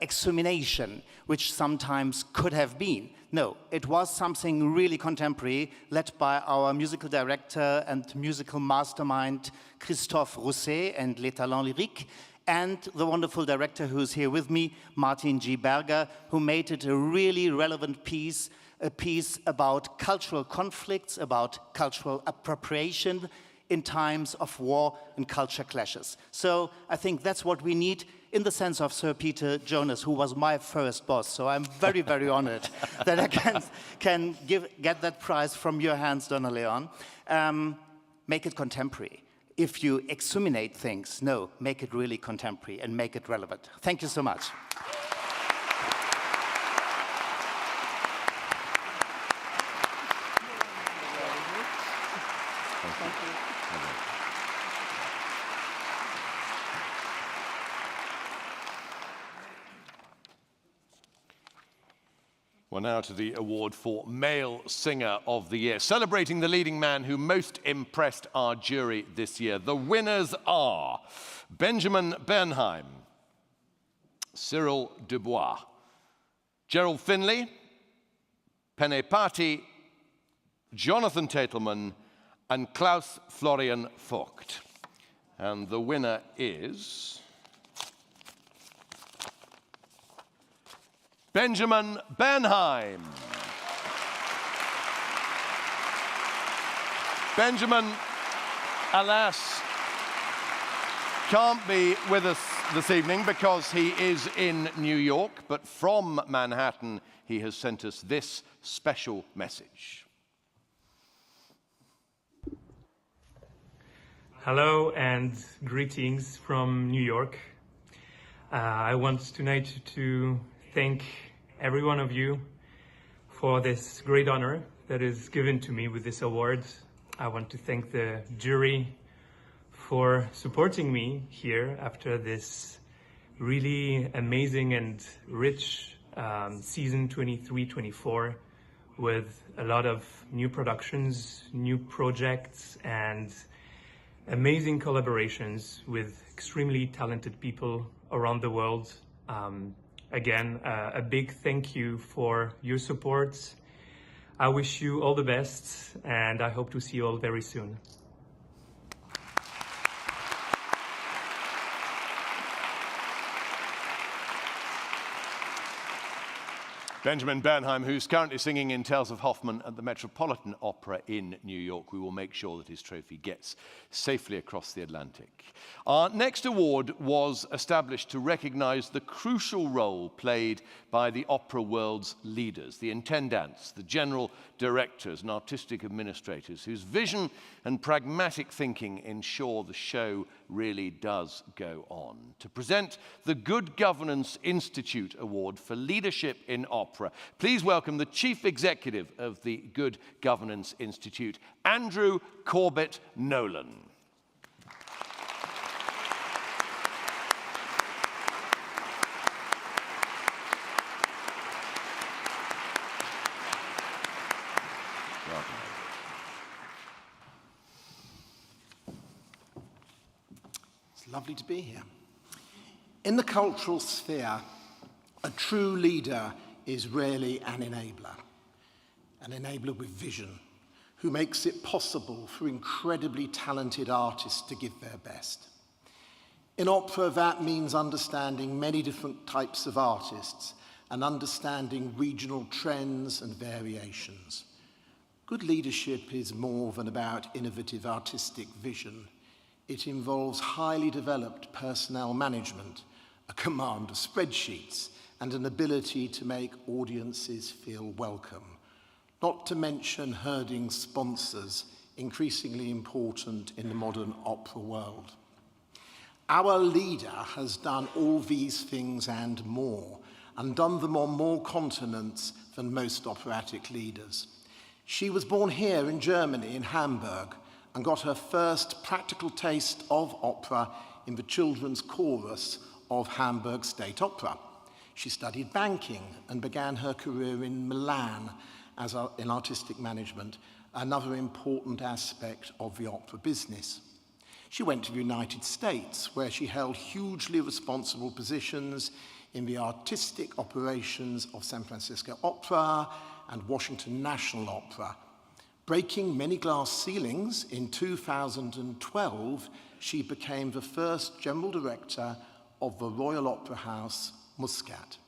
examination, which sometimes could have been. No, it was something really contemporary, led by our musical director and musical mastermind, Christophe Rousset and Les Talents Lyriques, and the wonderful director who's here with me, Martin G. Berger, who made it a really relevant piece, a piece about cultural conflicts, about cultural appropriation in times of war and culture clashes. So I think that's what we need in the sense of Sir Peter Jonas, who was my first boss. So I'm very, very honored that I can get that prize from your hands, Donna Leon. Make it contemporary. If you examinate things, no, make it really contemporary and make it relevant. Thank you so much. Well, now to the award for Male Singer of the Year, celebrating the leading man who most impressed our jury this year. The winners are Benjamin Bernheim, Cyril Dubois, Gerald Finley, Penne Patti, Jonathan Tatelman, and Klaus Florian Vogt. And the winner is Benjamin Bernheim. Benjamin, alas, can't be with us this evening because he is in New York, but from Manhattan he has sent us this special message. Hello and greetings from New York. I want tonight to thank every one of you for this great honor that is given to me with this award. I want to thank the jury for supporting me here after this really amazing and rich season 23-24 with a lot of new productions, new projects, and amazing collaborations with extremely talented people around the world. Again, a big thank you for your support. I wish you all the best, and I hope to see you all very soon. Benjamin Bernheim, who's currently singing in Tales of Hoffmann at the Metropolitan Opera in New York. We will make sure that his trophy gets safely across the Atlantic. Our next award was established to recognize the crucial role played by the opera world's leaders, the intendants, the general directors and artistic administrators, whose vision and pragmatic thinking ensure the show really does go on. To present the Good Governance Institute Award for Leadership in Opera, opera. Please welcome the Chief Executive of the Good Governance Institute, Andrew Corbett-Nolan. Lovely to be here. In the cultural sphere, a true leader is rarely an enabler with vision, who makes it possible for incredibly talented artists to give their best. In opera, that means understanding many different types of artists and understanding regional trends and variations. Good leadership is more than about innovative artistic vision. It involves highly developed personnel management, a command of spreadsheets, and an ability to make audiences feel welcome. Not to mention herding sponsors, increasingly important in the modern opera world. Our leader has done all these things and more, and done them on more continents than most operatic leaders. She was born here in Germany, in Hamburg, and got her first practical taste of opera in the children's chorus of Hamburg State Opera. She studied banking and began her career in Milan in artistic management, another important aspect of the opera business. She went to the United States, where she held hugely responsible positions in the artistic operations of San Francisco Opera and Washington National Opera. Breaking many glass ceilings, in 2012, she became the first general director of the Royal Opera House, Muscat.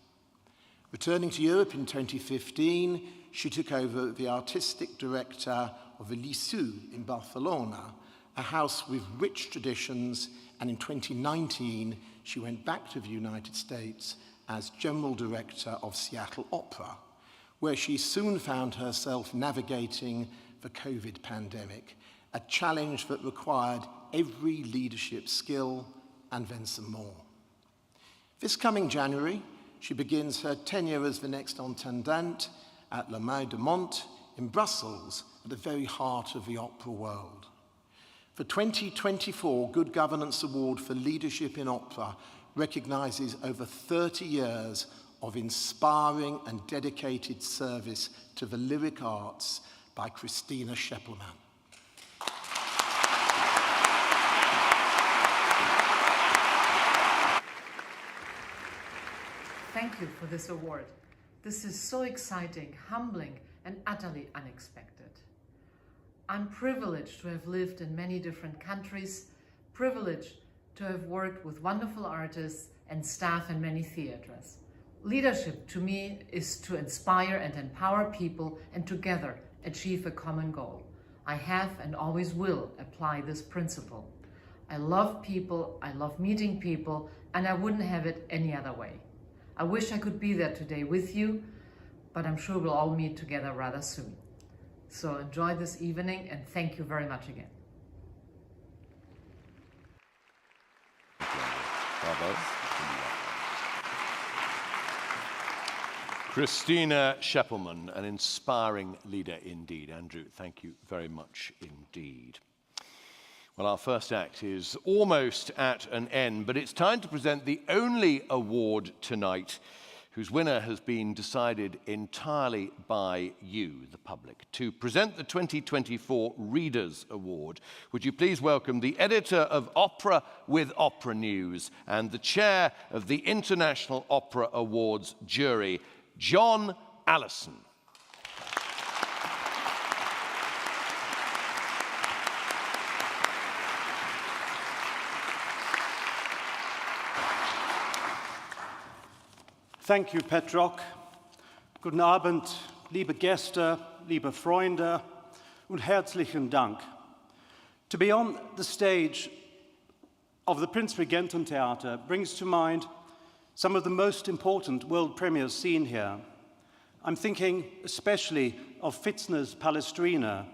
Returning to Europe in 2015, she took over the artistic director of the Liceu in Barcelona, a house with rich traditions, and in 2019, she went back to the United States as general director of Seattle Opera, where she soon found herself navigating the COVID pandemic, a challenge that required every leadership skill and then some more. This coming January, she begins her tenure as the next intendant at La Maille de Monte in Brussels, at the very heart of the opera world. The 2024 Good Governance Award for Leadership in Opera recognizes over 30 years of inspiring and dedicated service to the lyric arts by Christina Scheppelmann. Thank you for this award. This is so exciting, humbling, and utterly unexpected. I'm privileged to have lived in many different countries, privileged to have worked with wonderful artists and staff in many theaters. Leadership to me is to inspire and empower people and together achieve a common goal. I have and always will apply this principle. I love people, I love meeting people, and I wouldn't have it any other way. I wish I could be there today with you, but I'm sure we'll all meet together rather soon. So enjoy this evening and thank you very much again. Bravo. Christina Scheppelmann, an inspiring leader indeed. Andrew, thank you very much indeed. Well, our first act is almost at an end, but it's time to present the only award tonight whose winner has been decided entirely by you, the public. To present the 2024 Readers' Award, would you please welcome the editor of Opera with Opera News and the chair of the International Opera Awards jury, John Allison. Thank you, Petrock. Guten Abend, liebe Gäste, liebe Freunde, und herzlichen Dank. To be on the stage of the Prinzregententheater brings to mind some of the most important world premieres seen here. I'm thinking especially of Fitzner's Palestrina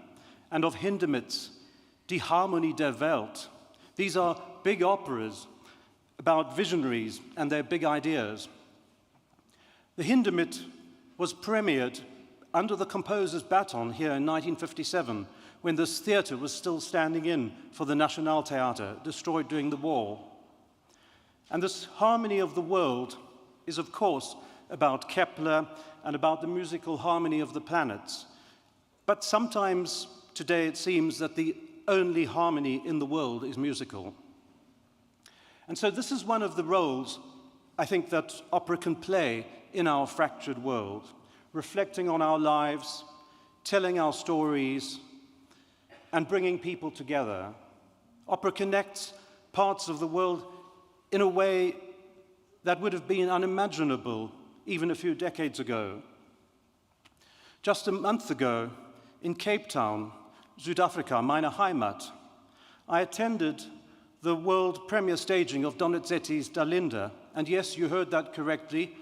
and of Hindemith's Die Harmonie der Welt. These are big operas about visionaries and their big ideas. The Hindemith was premiered under the composer's baton here in 1957, when this theatre was still standing in for the Nationaltheater, destroyed during the war. And this harmony of the world is, of course, about Kepler and about the musical harmony of the planets. But sometimes today it seems that the only harmony in the world is musical. And so this is one of the roles I think that opera can play in our fractured world, reflecting on our lives, telling our stories, and bringing people together. Opera connects parts of the world in a way that would have been unimaginable even a few decades ago. Just a month ago, in Cape Town, South Africa, meine Heimat, I attended the world premiere staging of Donizetti's Dalinda. And yes, you heard that correctly,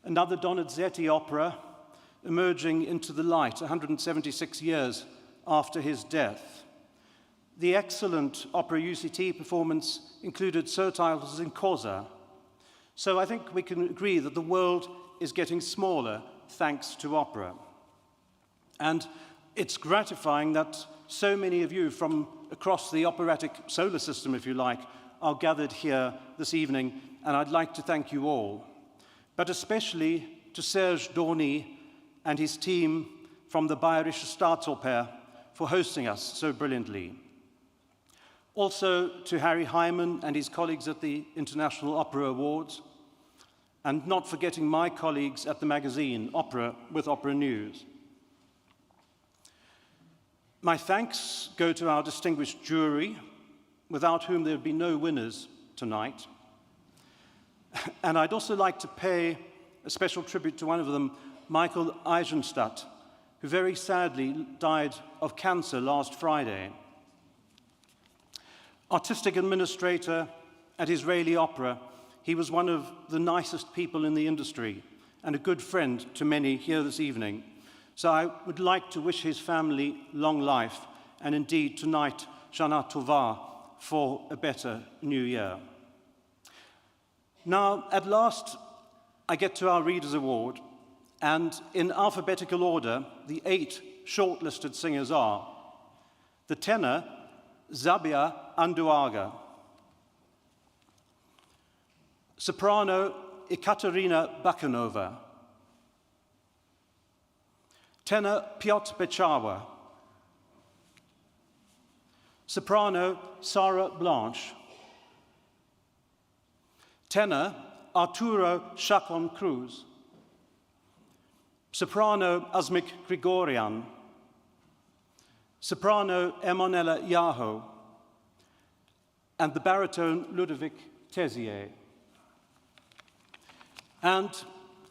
another Donizetti opera emerging into the light 176 years after his death. The excellent opera UCT performance included surtitles in Xhosa. So I think we can agree that the world is getting smaller thanks to opera. And it's gratifying that so many of you from across the operatic solar system, if you like, are gathered here this evening, and I'd like to thank you all, but especially to Serge Dorny and his team from the Bayerische Staatsoper for hosting us so brilliantly. Also to Harry Hyman and his colleagues at the International Opera Awards, and not forgetting my colleagues at the magazine Opera with Opera News. My thanks go to our distinguished jury, without whom there would be no winners tonight. And I'd also like to pay a special tribute to one of them, Michael Eisenstadt, who very sadly died of cancer last Friday. Artistic administrator at Israeli Opera, he was one of the nicest people in the industry and a good friend to many here this evening. So I would like to wish his family long life, and indeed tonight, Shana Tova, for a better new year. Now, at last, I get to our Readers' Award, and in alphabetical order, the 8 shortlisted singers are the tenor, Zabia Anduaga, soprano, Ekaterina Bakanova, tenor, Piotr Bechawa, soprano, Sarah Blanche, tenor, Arturo Chacon Cruz, soprano, Asmik Grigorian, soprano, Emonella Yaho, and the baritone, Ludovic Tezier. And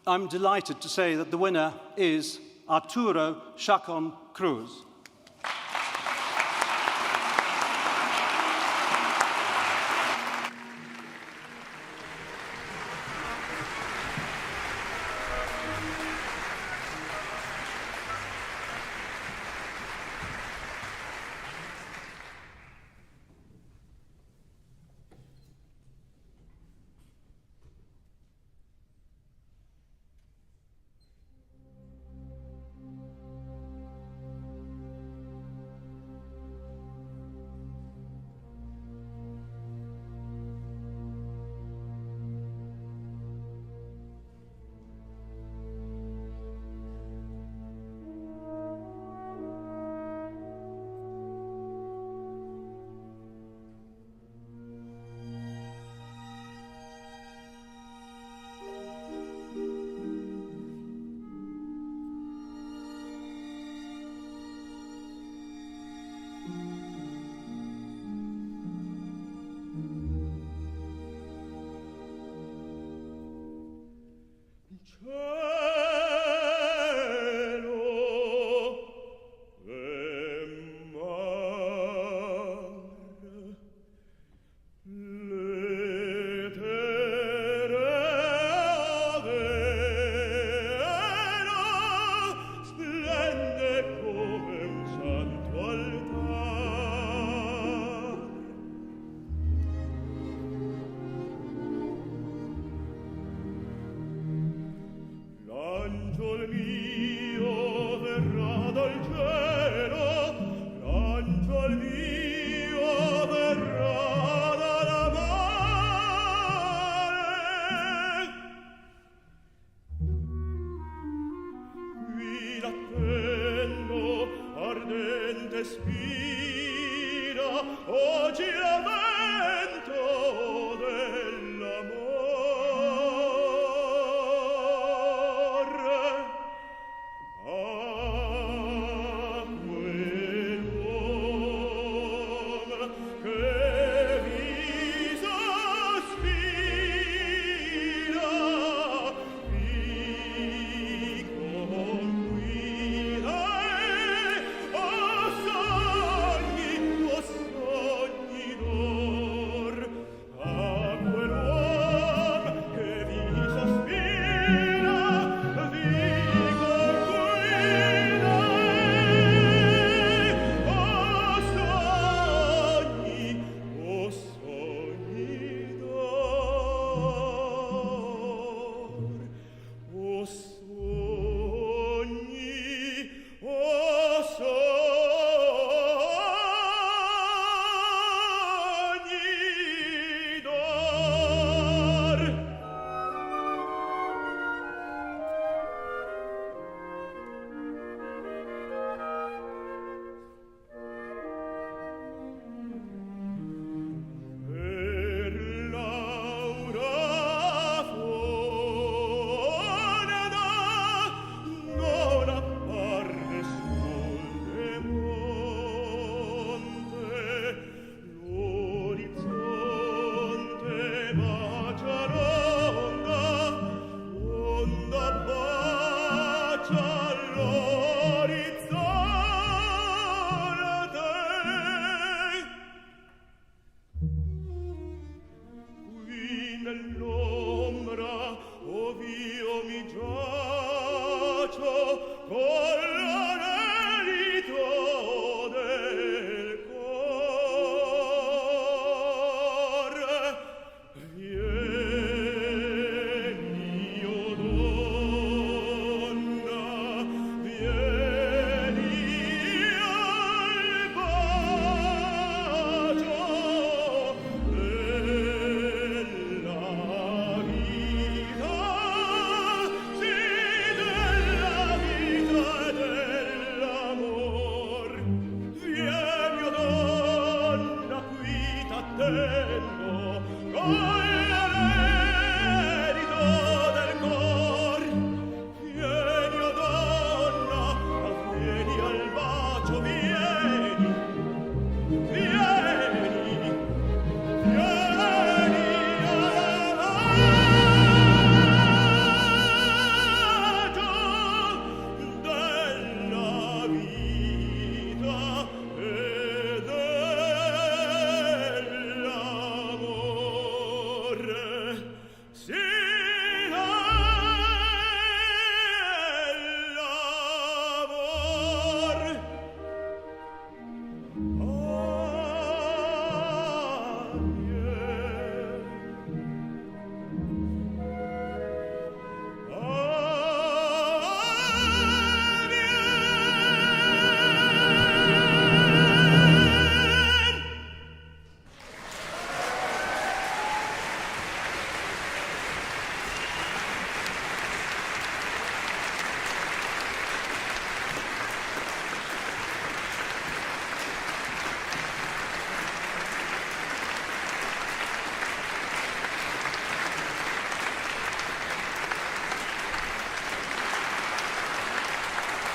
I'm delighted to say that the winner is Arturo Chacon Cruz.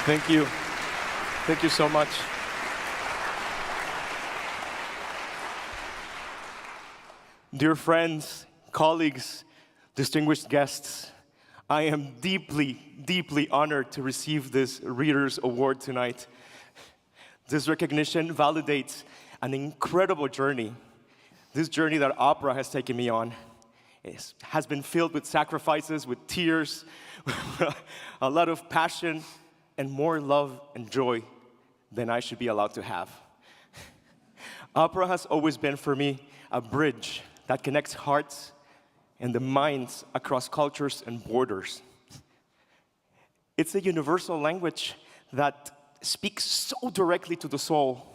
Thank you. Thank you so much. Dear friends, colleagues, distinguished guests, I am deeply, deeply honored to receive this Readers' Award tonight. This recognition validates an incredible journey. This journey that opera has taken me on has been filled with sacrifices, with tears, a lot of passion, and more love and joy than I should be allowed to have. Opera has always been for me a bridge that connects hearts and the minds across cultures and borders. It's a universal language that speaks so directly to the soul,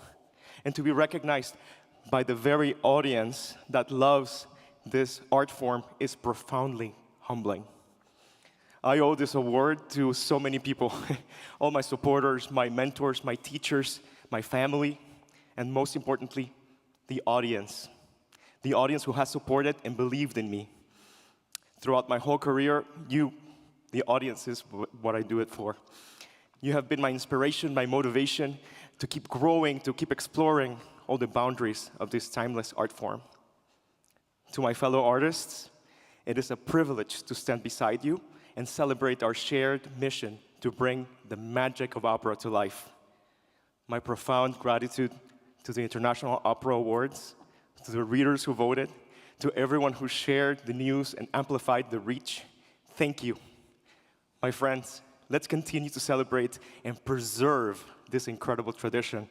and to be recognized by the very audience that loves this art form is profoundly humbling. I owe this award to so many people, all my supporters, my mentors, my teachers, my family, and most importantly, the audience. The audience who has supported and believed in me. Throughout my whole career, you, the audience, is what I do it for. You have been my inspiration, my motivation to keep growing, to keep exploring all the boundaries of this timeless art form. To my fellow artists, it is a privilege to stand beside you and celebrate our shared mission to bring the magic of opera to life. My profound gratitude to the International Opera Awards, to the readers who voted, to everyone who shared the news and amplified the reach. Thank you. My friends, let's continue to celebrate and preserve this incredible tradition,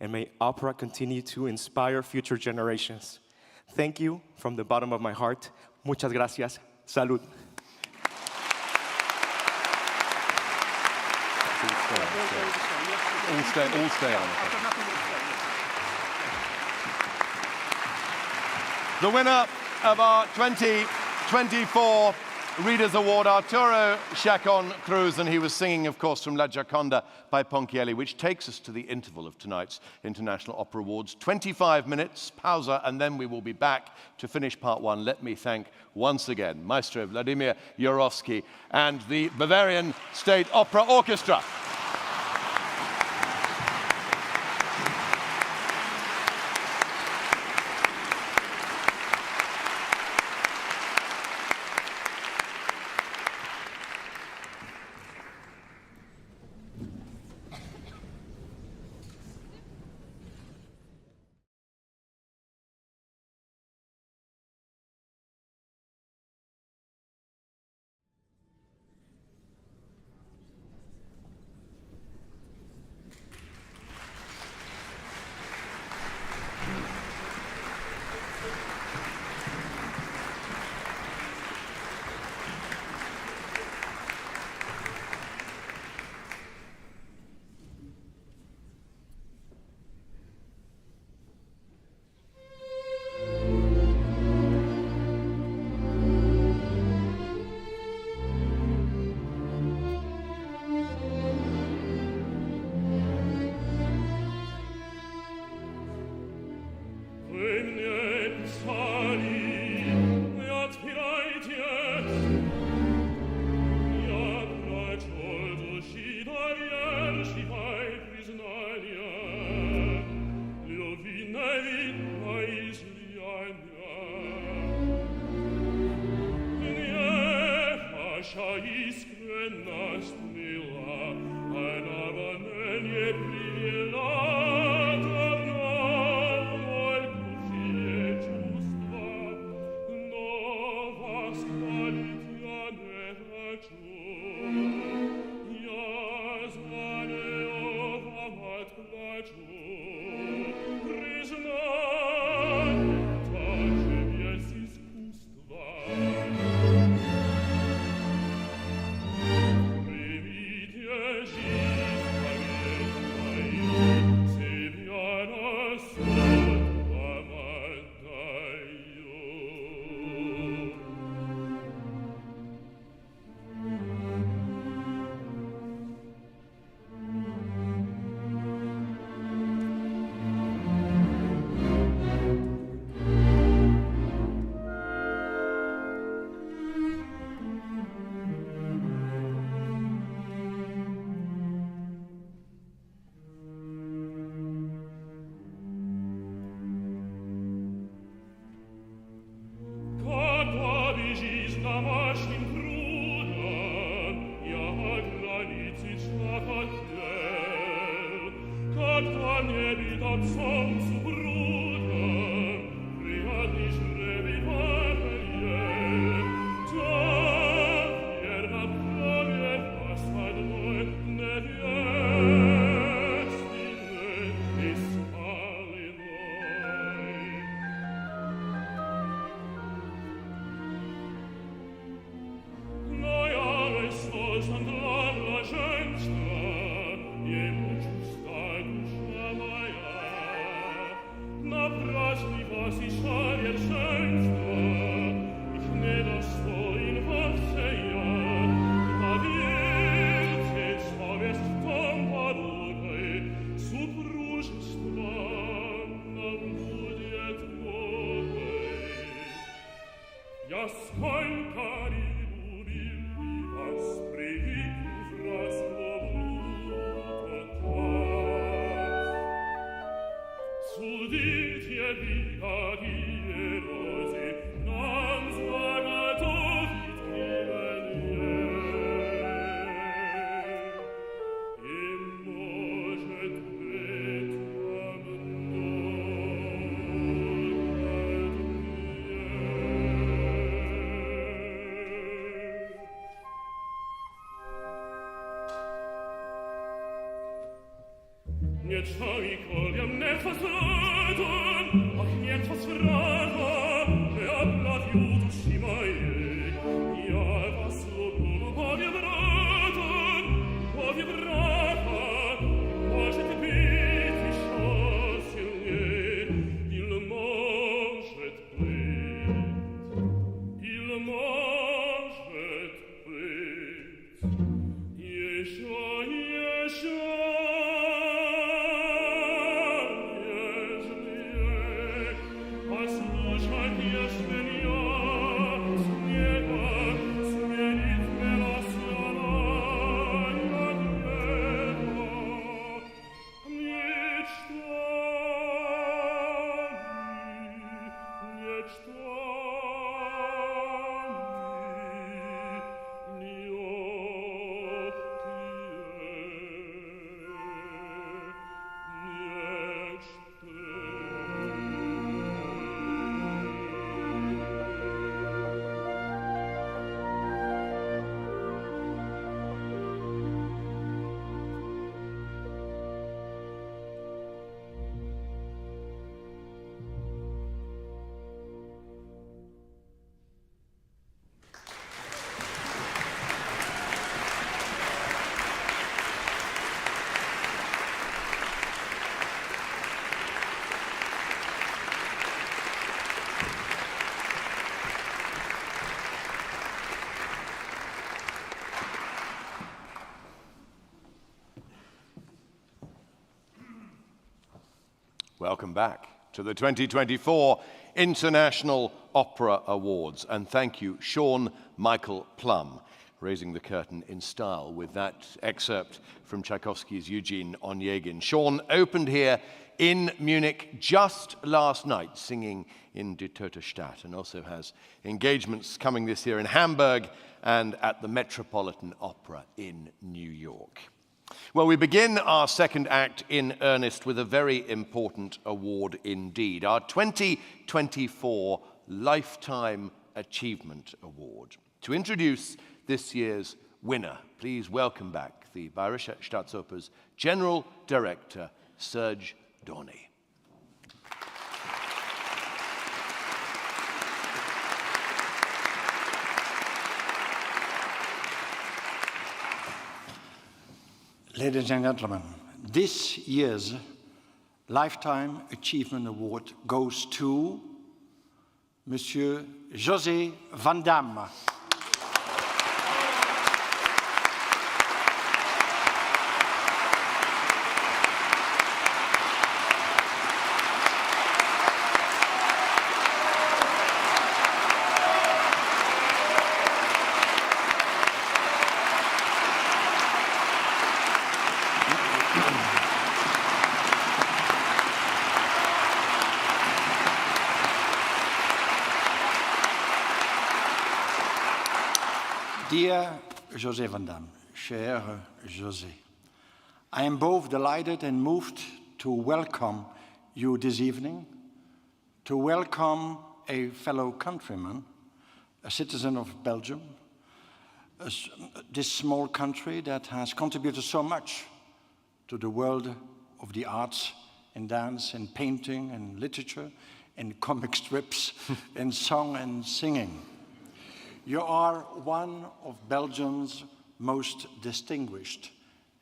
and may opera continue to inspire future generations. Thank you from the bottom of my heart. Muchas gracias. Salud. All stay on. The winner of our 2024 Readers' Award, Arturo Chacon Cruz, and he was singing, of course, from La Gioconda by Ponchielli, which takes us to the interval of tonight's International Opera Awards. 25 minutes, pausa, and then we will be back to finish part one. Let me thank once again Maestro Vladimir Jurowski and the Bavarian State Opera Orchestra. Welcome back to the 2024 International Opera Awards. And thank you, Sean Michael Plum, raising the curtain in style with that excerpt from Tchaikovsky's Eugene Onegin. Sean opened here in Munich just last night, singing in Die Tote Stadt, and also has engagements coming this year in Hamburg and at the Metropolitan Opera in New York. Well, we begin our second act in earnest with a very important award indeed, our 2024 Lifetime Achievement Award. To introduce this year's winner, please welcome back the Bayerische Staatsoper's General Director, Serge Dorny. Ladies and gentlemen, this year's Lifetime Achievement Award goes to Monsieur José Van Damme. Dear José Van Damme, cher José, I am both delighted and moved to welcome you this evening, to welcome a fellow countryman, a citizen of Belgium, this small country that has contributed so much to the world of the arts and dance and painting and literature and comic strips and song and singing. You are one of Belgium's most distinguished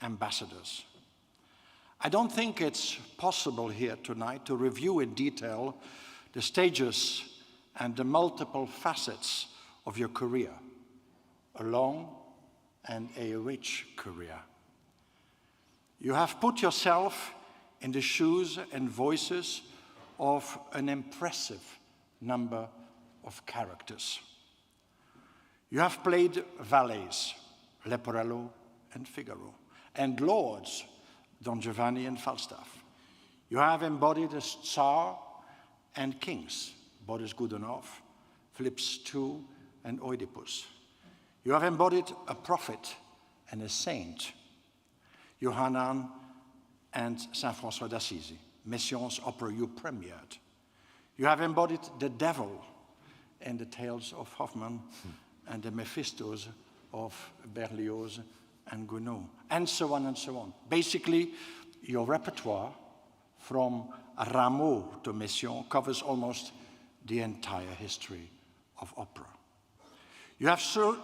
ambassadors. I don't think it's possible here tonight to review in detail the stages and the multiple facets of your career, a long and a rich career. You have put yourself in the shoes and voices of an impressive number of characters. You have played valets, Leporello and Figaro, and lords, Don Giovanni and Falstaff. You have embodied a Tsar and kings, Boris Godunov, Philips II, and Oedipus. You have embodied a prophet and a saint, Johannan and Saint François d'Assisi, Messiaen's opera you premiered. You have embodied the devil in the tales of Hoffmann and the Mephistos of Berlioz and Gounod, and so on and so on. Basically, your repertoire from Rameau to Messiaen covers almost the entire history of opera. You have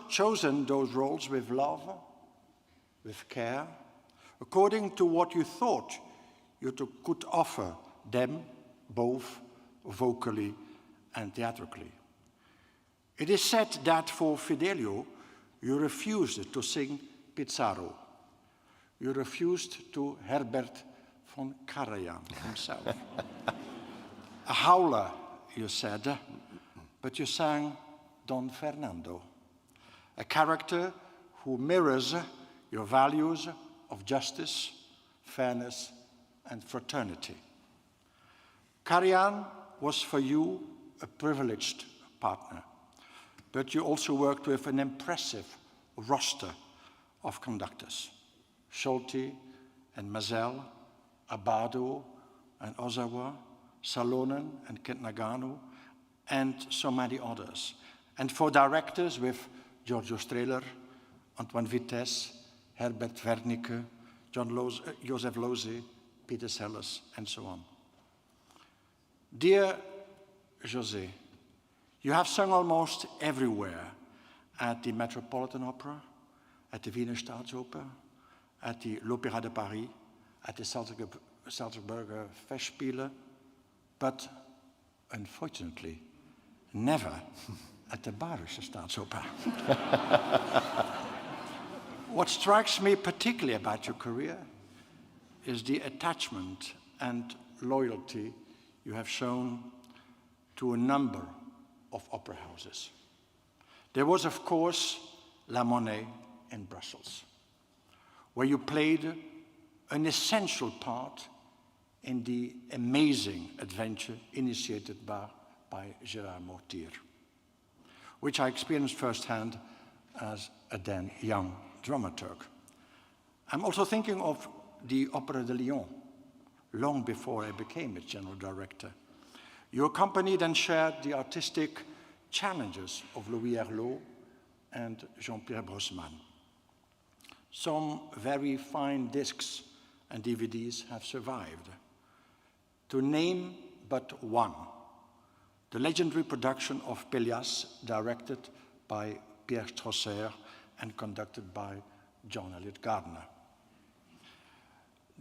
chosen those roles with love, with care, according to what you thought you could offer them, both vocally and theatrically. It is said that for Fidelio, you refused to sing Pizarro. You refused to Herbert von Karajan himself. A howler, you said, but you sang Don Fernando, a character who mirrors your values of justice, fairness, and fraternity. Karajan was for you a privileged partner, but you also worked with an impressive roster of conductors. Scholti and Mazel, Abado and Ozawa, Salonen and Kent-Nagano, and so many others. And for directors with Giorgio Strehler, Antoine Vitesse, Herbert Wernicke, Joseph Losey, Peter Sellers, and so on. Dear José, you have sung almost everywhere, at the Metropolitan Opera, at the Wiener Staatsoper, at the l'Opéra de Paris, at the Salzburger Festspiele, but unfortunately, never at the Bayerische Staatsoper. What strikes me particularly about your career is the attachment and loyalty you have shown to a number of opera houses. There was, of course, La Monnaie in Brussels, where you played an essential part in the amazing adventure initiated by Gérard Mortier, which I experienced firsthand as a then young dramaturg. I'm also thinking of the Opera de Lyon, long before I became its general director. You accompanied and shared the artistic challenges of Louis Herlot and Jean-Pierre Brosman. Some very fine discs and DVDs have survived. To name but one, the legendary production of Pélias, directed by Pierre Strosser and conducted by John Eliot Gardner.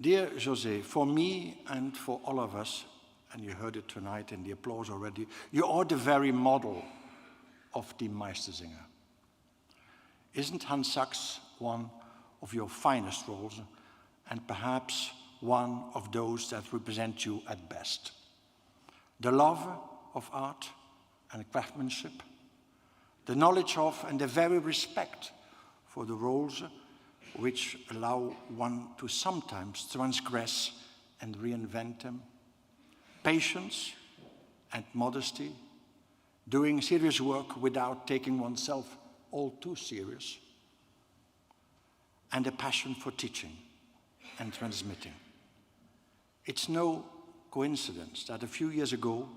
Dear José, for me and for all of us, and you heard it tonight in the applause already, you are the very model of the Meistersinger. Isn't Hans Sachs one of your finest roles, and perhaps one of those that represent you at best? The love of art and craftsmanship, the knowledge of and the very respect for the roles which allow one to sometimes transgress and reinvent them, patience and modesty, doing serious work without taking oneself all too serious, and a passion for teaching and transmitting. It's no coincidence that a few years ago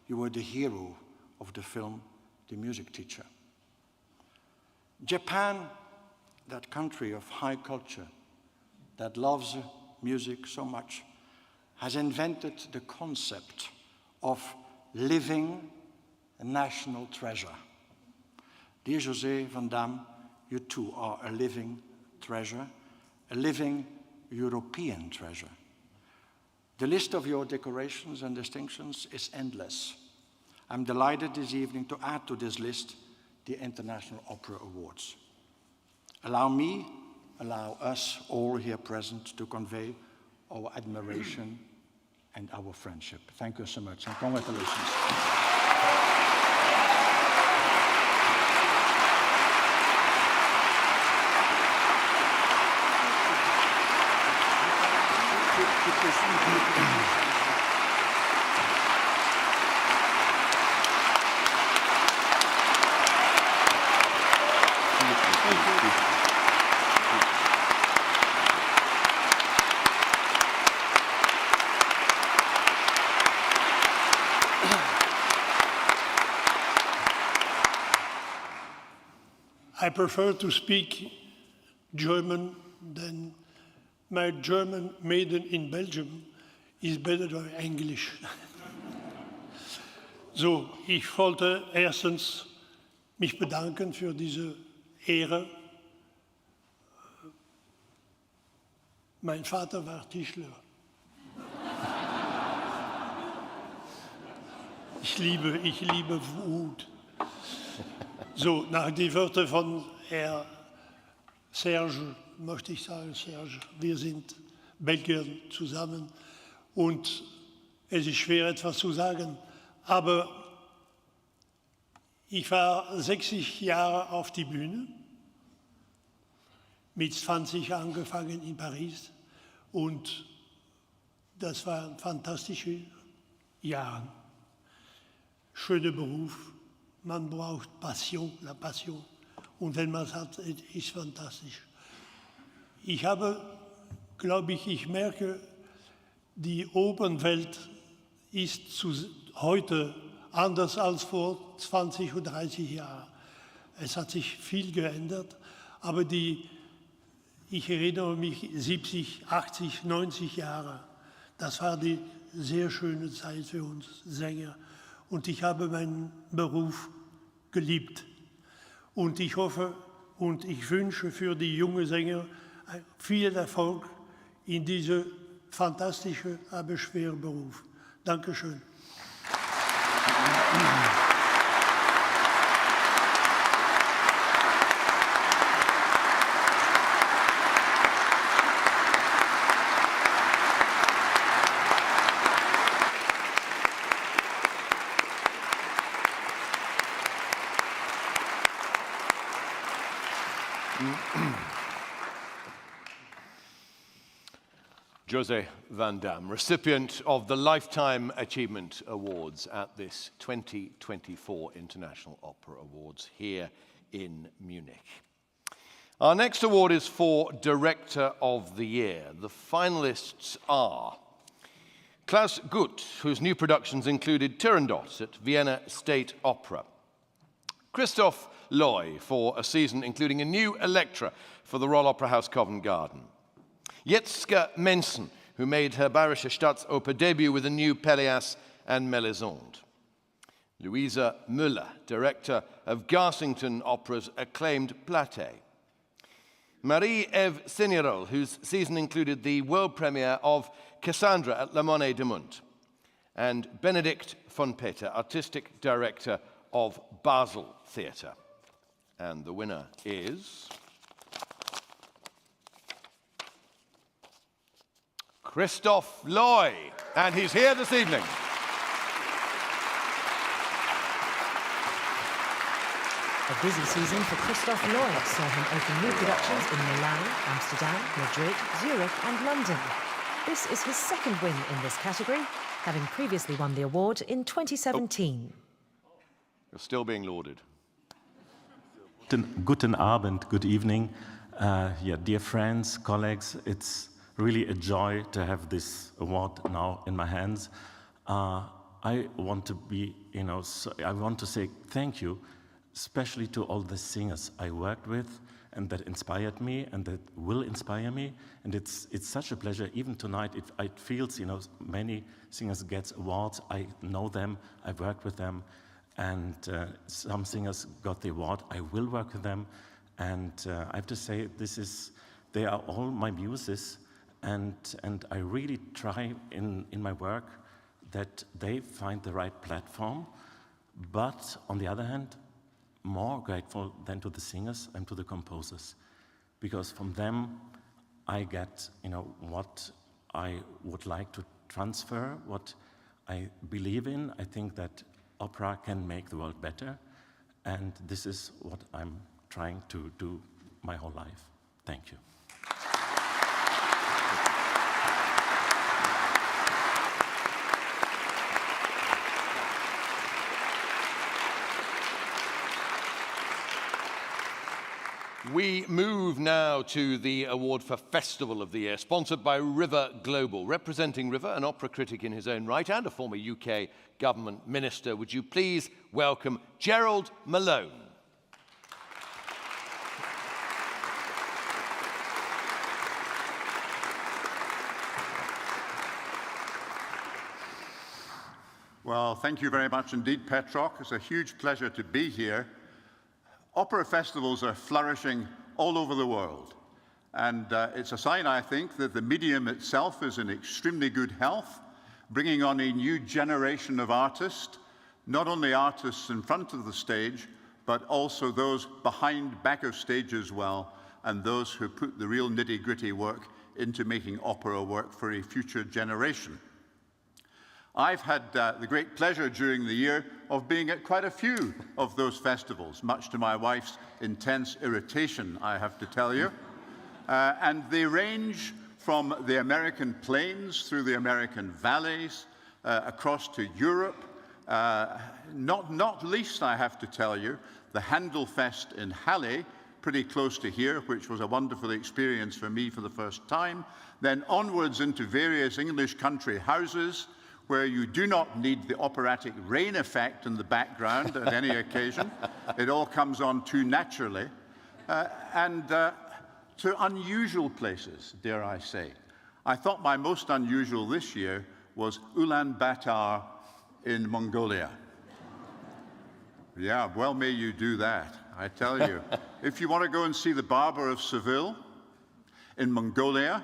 you were the hero of the film The Music Teacher. Japan, that country of high culture that loves music so much, has invented the concept of living a national treasure. Dear José van Dam, you too are a living treasure, a living European treasure. The list of your decorations and distinctions is endless. I'm delighted this evening to add to this list the International Opera Awards. Allow us all here present to convey our admiration and our friendship. Thank you so much, and congratulations. I prefer to speak German than my German maiden in Belgium is better than English. So, ich wollte erstens mich bedanken für diese Ehre. Mein Vater war Tischler. Ich liebe Wut. So, nach die Wörter von Herr Serge möchte ich sagen, Serge, wir sind Belgier zusammen und es ist schwer etwas zu sagen, aber ich war 60 Jahre auf die Bühne, mit 20 angefangen in Paris und das waren fantastische Jahre, schöner Beruf. Man braucht Passion, la Passion. Und wenn man es hat, ist fantastisch. Ich habe, glaube ich merke, die Opernwelt ist heute anders als vor 20 und 30 Jahren. Es hat sich viel geändert, aber ich erinnere mich 70, 80, 90 Jahre. Das war die sehr schöne Zeit für uns Sänger. Und ich habe meinen Beruf geliebt. Und ich hoffe und ich wünsche für die jungen Sänger viel Erfolg in diesem fantastischen, aber schweren Beruf. Dankeschön. Jose Van Damme, recipient of the Lifetime Achievement Awards at this 2024 International Opera Awards here in Munich. Our next award is for Director of the Year. The finalists are Klaus Gutt, whose new productions included Turandot at Vienna State Opera. Christoph Loy for a season including a new Elektra for the Royal Opera House Covent Garden. Jetzka Mensen, who made her Bayerische Staatsoper debut with a new Pelléas and Melisande. Louisa Müller, director of Garsington Opera's acclaimed Platée. Marie-Ève Signerol, whose season included the world premiere of Cassandra at La Monnaie de Munt. And Benedikt von Peter, artistic director of Basel Theatre. And the winner is Christoph Loy, and he's here this evening. A busy season for Christoph Loy saw him open new productions in Milan, Amsterdam, Madrid, Zurich and London. This is his second win in this category, having previously won the award in 2017. You're still being lauded. Guten Abend, good evening. Dear friends, colleagues, it's really a joy to have this award now in my hands. I want to say thank you, especially to all the singers I worked with and that inspired me and that will inspire me. And it's such a pleasure. Even tonight, it feels, many singers get awards. I know them, I've worked with them, and some singers got the award. I will work with them, and I have to say, they are all my muses. And I really try in my work that they find the right platform, but on the other hand, more grateful than to the singers and to the composers, because from them I get what I would like to transfer, what I believe in. I think that opera can make the world better, and this is what I'm trying to do my whole life. Thank you. We move now to the award for Festival of the Year, sponsored by River Global. Representing River, an opera critic in his own right and a former UK government minister, would you please welcome Gerald Malone? Well, thank you very much indeed, Petroc. It's a huge pleasure to be here. Opera festivals are flourishing all over the world. And it's a sign, I think, that the medium itself is in extremely good health, bringing on a new generation of artists, not only artists in front of the stage, but also those back of stage as well, and those who put the real nitty-gritty work into making opera work for a future generation. I've had the great pleasure during the year of being at quite a few of those festivals, much to my wife's intense irritation, I have to tell you. And they range from the American plains through the American valleys, across to Europe. Not least, I have to tell you, the Handelfest in Halle, pretty close to here, which was a wonderful experience for me for the first time. Then onwards into various English country houses, where you do not need the operatic rain effect in the background at any occasion. It all comes on too naturally. And to unusual places, dare I say. I thought my most unusual this year was Ulaanbaatar in Mongolia. Yeah, well may you do that, I tell you. If you want to go and see the Barber of Seville in Mongolia,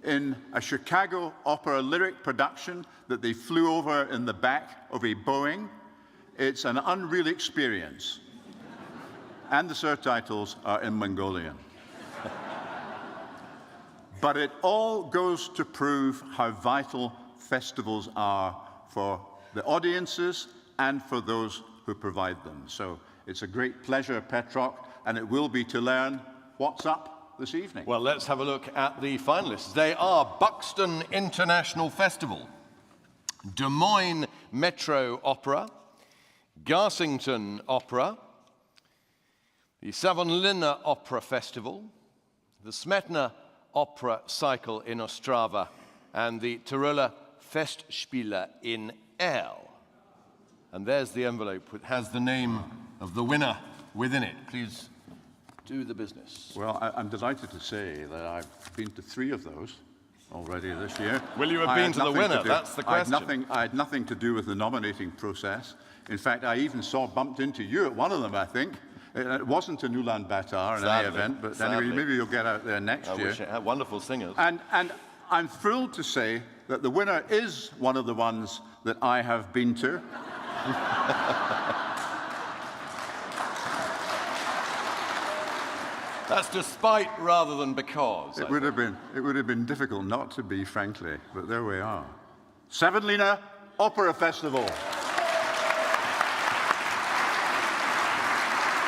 in a Chicago opera lyric production that they flew over in the back of a Boeing, it's an unreal experience. And the surtitles are in Mongolian. But it all goes to prove how vital festivals are for the audiences and for those who provide them. So it's a great pleasure, Petroc, and it will be to learn what's up this evening. Well, let's have a look at the finalists. They are Buxton International Festival, Des Moines Metro Opera, Garsington Opera, the Savonlinna Opera Festival, the Smetana Opera Cycle in Ostrava, and the Tiroler Festspiele in Erl. And there's the envelope. It has the name of the winner within it. Please do the business. Well, I'm delighted to say that I've been to 3 of those already this year. Will you have been to the winner? That's the question. I had nothing to do with the nominating process. In fact, I even bumped into you at one of them, I think. It wasn't in Ulaanbaatar in any event, but anyway, maybe you'll get out there next year. I wish it had wonderful singers. And I'm thrilled to say that the winner is one of the ones that I have been to. That's despite rather than because. It would have been difficult not to be, frankly, but there we are. Savonlinna Opera Festival.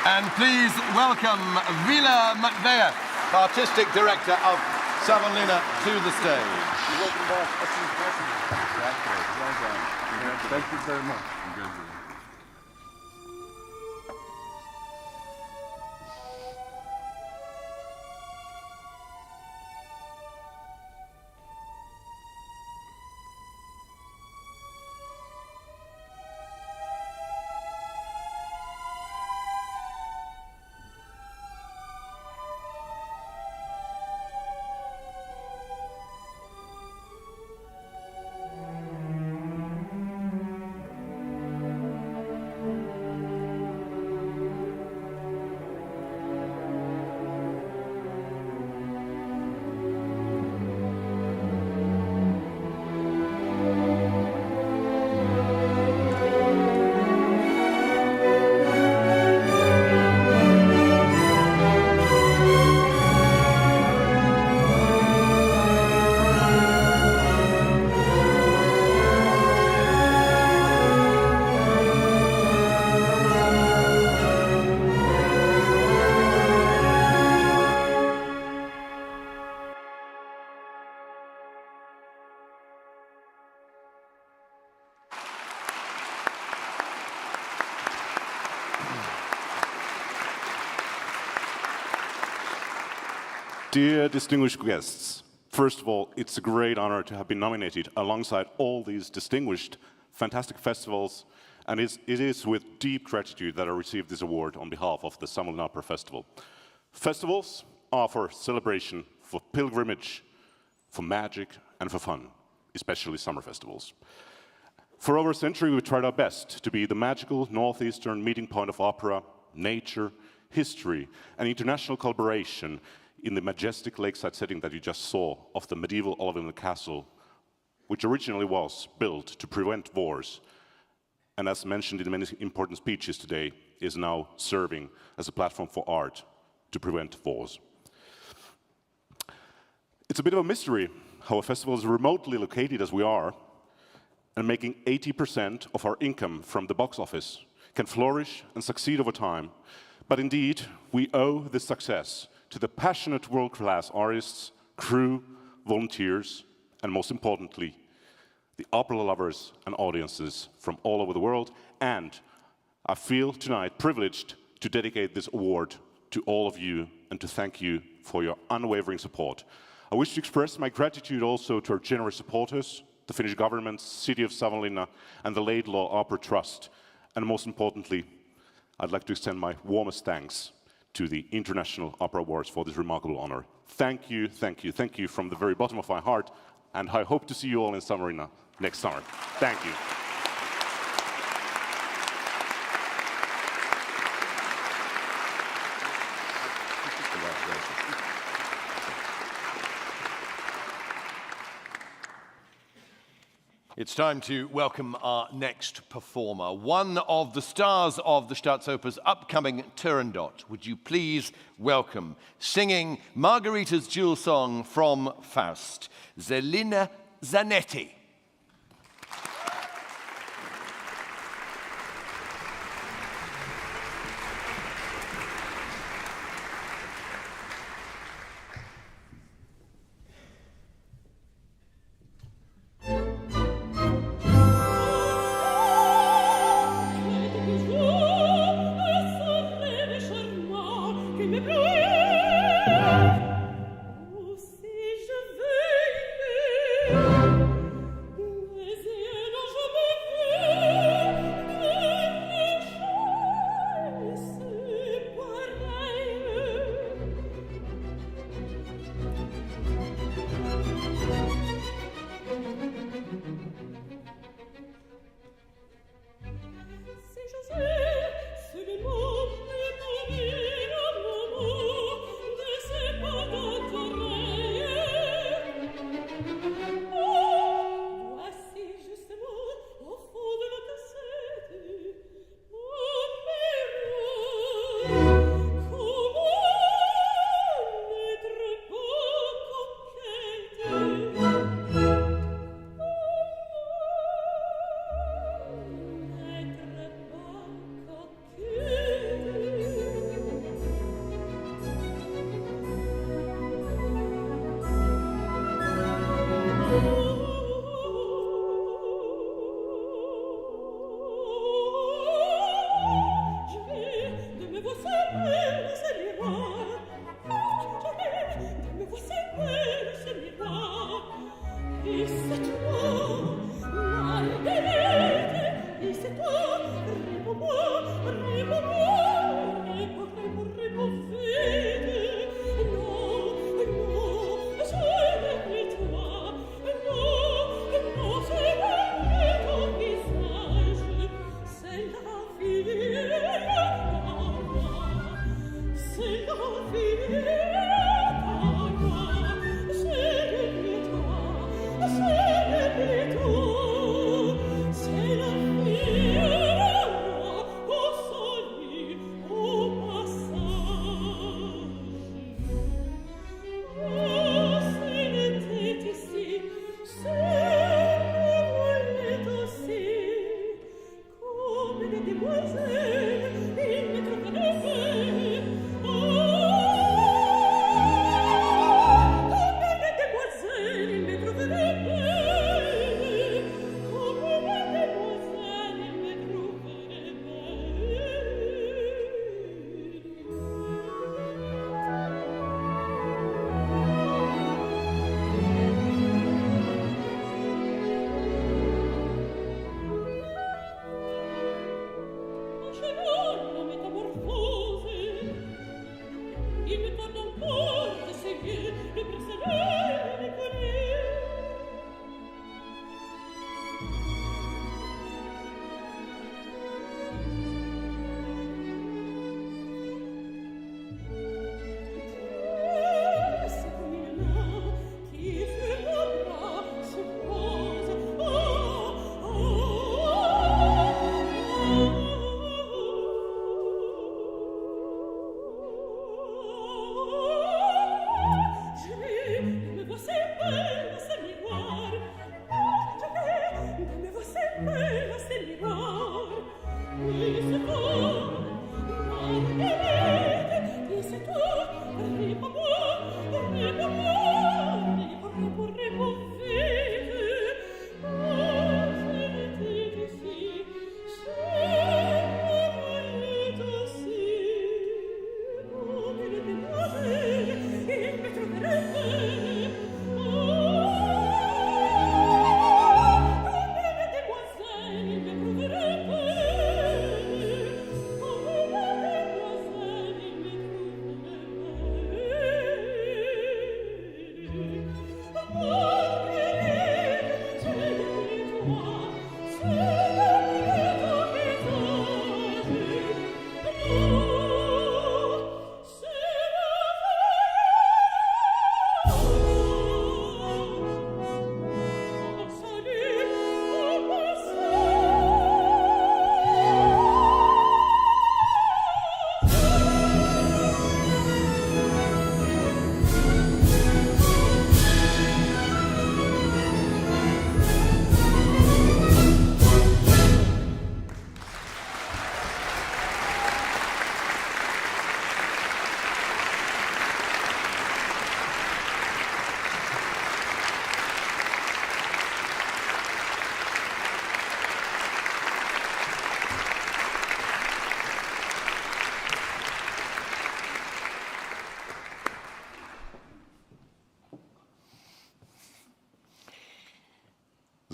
And please welcome Vila Matveyev, Artistic Director of Savonlinna, to the stage. You're welcome back. Well done. Thank you very much. Dear distinguished guests, first of all, it's a great honor to have been nominated alongside all these distinguished, fantastic festivals, and it is with deep gratitude that I received this award on behalf of the Summerlin Opera Festival. Festivals are for celebration, for pilgrimage, for magic, and for fun, especially summer festivals. For over a century, we've tried our best to be the magical northeastern meeting point of opera, nature, history, and international collaboration in the majestic lakeside setting that you just saw of the medieval Olivenel Castle, which originally was built to prevent wars, and as mentioned in many important speeches today, is now serving as a platform for art to prevent wars. It's a bit of a mystery how a festival is remotely located as we are, and making 80% of our income from the box office can flourish and succeed over time. But indeed, we owe this success to the passionate world-class artists, crew, volunteers, and most importantly, the opera lovers and audiences from all over the world. And I feel tonight privileged to dedicate this award to all of you and to thank you for your unwavering support. I wish to express my gratitude also to our generous supporters, the Finnish government, City of Savonlinna, and the Laidlaw Opera Trust. And most importantly, I'd like to extend my warmest thanks to the International Opera Awards for this remarkable honor. Thank you, thank you, thank you from the very bottom of my heart, and I hope to see you all in Savonlinna next summer. Thank you. It's time to welcome our next performer, one of the stars of the Staatsoper's upcoming Turandot. Would you please welcome, singing Margherita's jewel song from Faust, Zelina Zanetti.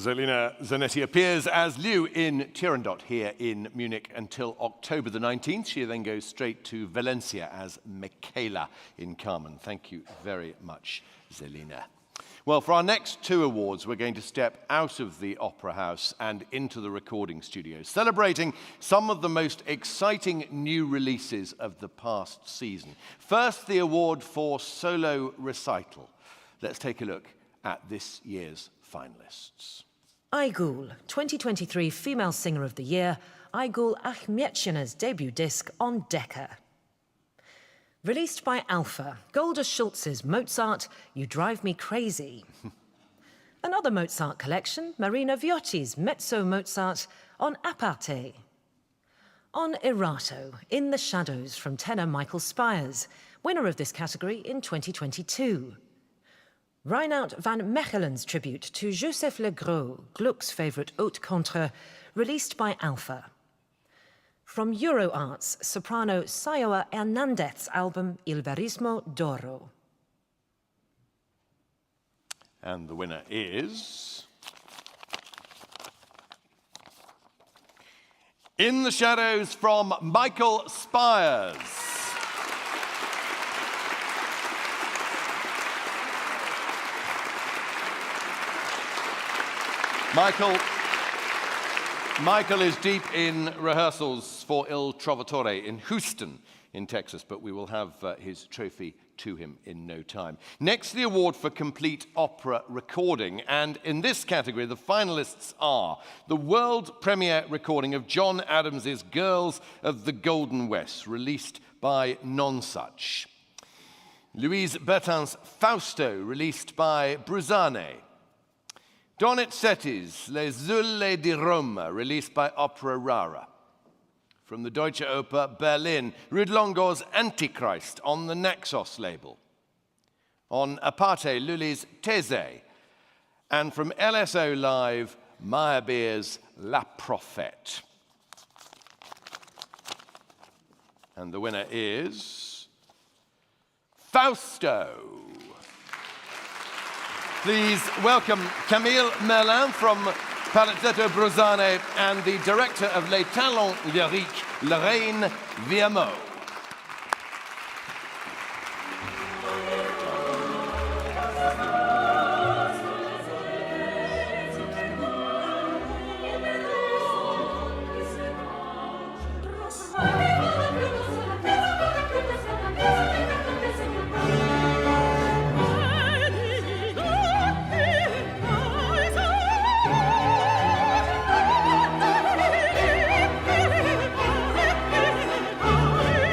Zelina Zanetti appears as Liu in Turandot here in Munich until October the 19th. She then goes straight to Valencia as Michaela in Carmen. Thank you very much, Zelina. Well, for our next two awards, we're going to step out of the Opera House and into the recording studio, celebrating some of the most exciting new releases of the past season. First, the award for solo recital. Let's take a look at this year's finalists. Aygul, 2023 Female Singer of the Year, Aygul Ahmetshina's debut disc on Decca. Released by Alpha, Golda Schultz's Mozart, You Drive Me Crazy. Another Mozart collection, Marina Viotti's Mezzo Mozart on Aparte. On Erato, In the Shadows from tenor Michael Spires, winner of this category in 2022. Reinout van Mechelen's tribute to Joseph Legros, Gluck's favourite haute contre, released by Alpha. From EuroArts, soprano Sayoa Hernandez's album Il Verismo d'Oro. And the winner is... In the Shadows from Michael Spires. Michael is deep in rehearsals for Il Trovatore in Houston, in Texas, but we will have his trophy to him in no time. Next, the award for complete opera recording, and in this category, the finalists are the world premiere recording of John Adams's Girls of the Golden West, released by Nonsuch. Louise Bertin's Fausto, released by Bruzane. Donizetti's Le Zulle di Roma, released by Opera Rara. From the Deutsche Oper Berlin, Rudlongo's Antichrist on the Naxos label. On Aparte, Lully's Thésée. And from LSO Live, Meyerbeer's La Prophète. And the winner is... Fausto. Please welcome Camille Merlin from Palazzetto Bruzane and the director of Les Talents Lyriques, Lorraine Viameau. Oh,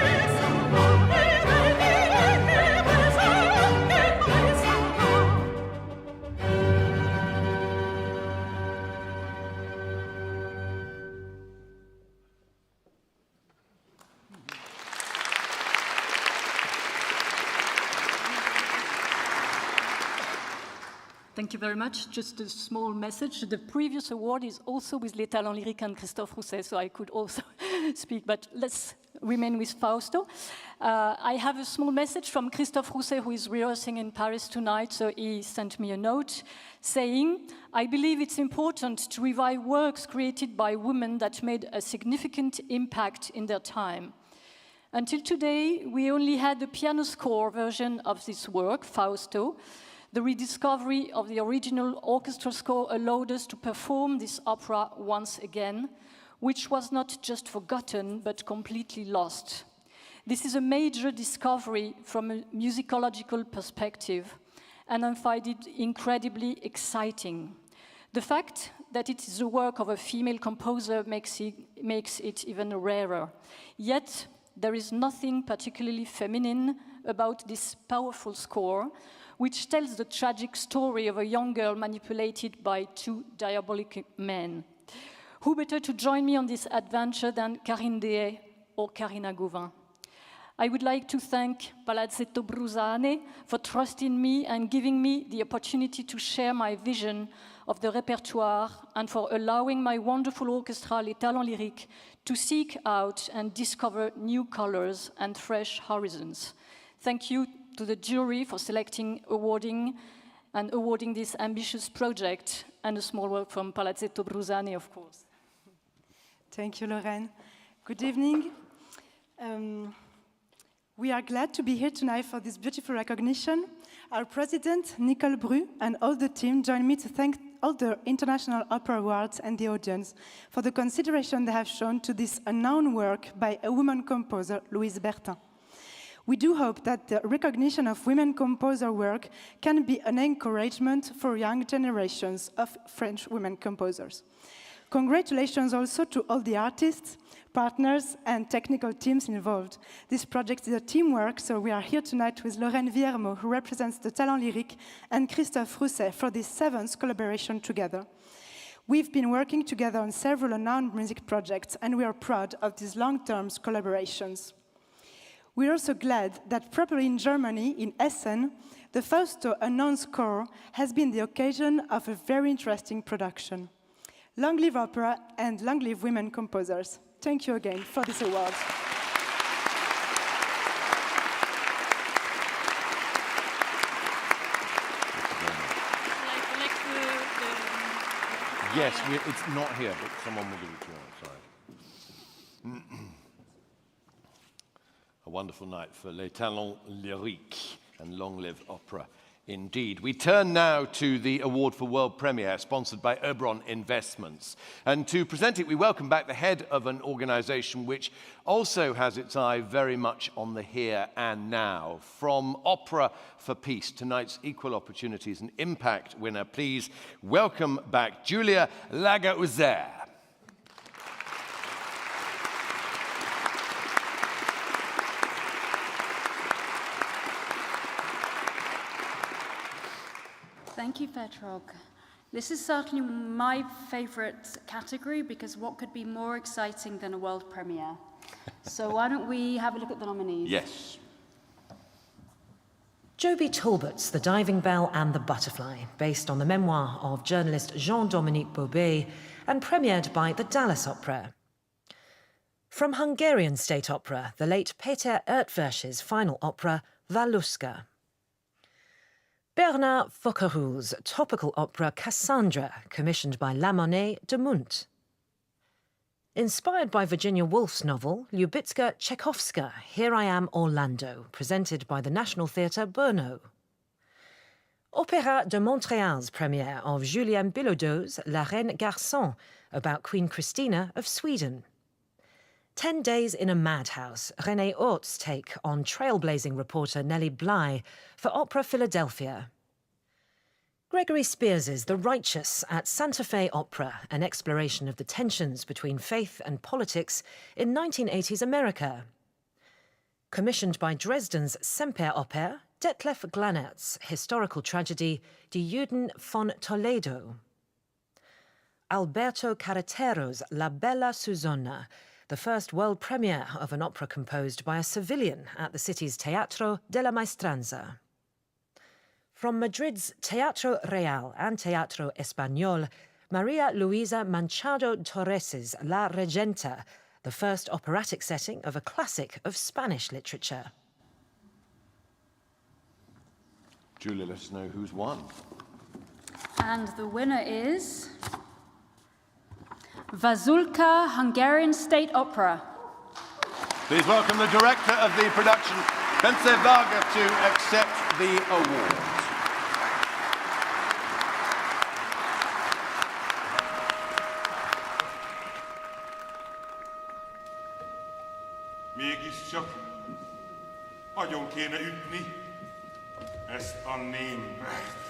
Thank you very much. Just a small message. The previous award is also with Les Talents Lyriques and Christophe Rousset, so I could also speak, but let's remain with Fausto. I have a small message from Christophe Rousset, who is rehearsing in Paris tonight, so he sent me a note saying, I believe it's important to revive works created by women that made a significant impact in their time. Until today, we only had the piano score version of this work, Fausto. The rediscovery of the original orchestral score allowed us to perform this opera once again, which was not just forgotten, but completely lost. This is a major discovery from a musicological perspective, and I find it incredibly exciting. The fact that it is the work of a female composer makes it even rarer. Yet, there is nothing particularly feminine about this powerful score, which tells the tragic story of a young girl manipulated by two diabolic men. Who better to join me on this adventure than Karine Dehaye or Carina Gauvin? I would like to thank Palazzetto Brusane for trusting me and giving me the opportunity to share my vision of the repertoire and for allowing my wonderful orchestra, Les Talents Lyriques, to seek out and discover new colors and fresh horizons. Thank you to the jury for selecting, awarding this ambitious project, and a small word from Palazzetto Brusane, of course. Thank you, Lorraine. Good evening. We are glad to be here tonight for this beautiful recognition. Our president, Nicole Bru, and all the team join me to thank all the International Opera Awards and the audience for the consideration they have shown to this unknown work by a woman composer, Louise Bertin. We do hope that the recognition of women composer work can be an encouragement for young generations of French women composers. Congratulations also to all the artists, partners, and technical teams involved. This project is a teamwork, so we are here tonight with Lorraine Viermo, who represents the Talents Lyriques, and Christophe Rousset for this 7th collaboration together. We've been working together on several renowned music projects, and we are proud of these long-term collaborations. We're also glad that properly in Germany, in Essen, the Fausto unknown score has been the occasion of a very interesting production. Long live opera and long live women composers. Thank you again for this award. Yes, it's not here, but someone will give it to you. Sorry. A wonderful night for Les Talents Lyriques, and long live opera indeed. We turn now to the award for world premiere, sponsored by Oberon Investments. And to present it, we welcome back the head of an organization which also has its eye very much on the here and now. From Opera for Peace, tonight's Equal Opportunities and Impact winner, please welcome back Julia Lagauzer. Thank you, Petrok. This is certainly my favorite category, because what could be more exciting than a world premiere? So why don't we have a look at the nominees? Yes. Joby Talbot's The Diving Bell and the Butterfly, based on the memoir of journalist Jean-Dominique Bobet and premiered by the Dallas Opera. From Hungarian State Opera, the late Peter Ertvers's final opera, Valuska. Bernard Fockerou's topical opera Cassandra, commissioned by La Monnaie de Munt. Inspired by Virginia Woolf's novel Lubitska Tchaikovska, Here I Am Orlando, presented by the National Theatre Brno. Opéra de Montréal's premiere of Julien Bilodeau's La Reine Garçon, about Queen Christina of Sweden. 10 Days in a Madhouse, René Haut's take on trailblazing reporter Nellie Bly for Opera Philadelphia. Gregory Spears's The Righteous at Santa Fe Opera, an exploration of the tensions between faith and politics in 1980s America. Commissioned by Dresden's Semper Oper, Detlef Glanert's historical tragedy Die Juden von Toledo. Alberto Carretero's La Bella Susanna, the first world premiere of an opera composed by a civilian at the city's Teatro della Maestranza. From Madrid's Teatro Real and Teatro Español, Maria Luisa Manchado Torres's La Regenta, the first operatic setting of a classic of Spanish literature. Julia, let us know who's won. And the winner is Vazulka Hungarian State Opera. Please welcome the director of the production, Bence Varga, to accept the award. Mégiscsak agyon kéne ütni ezt a némbert.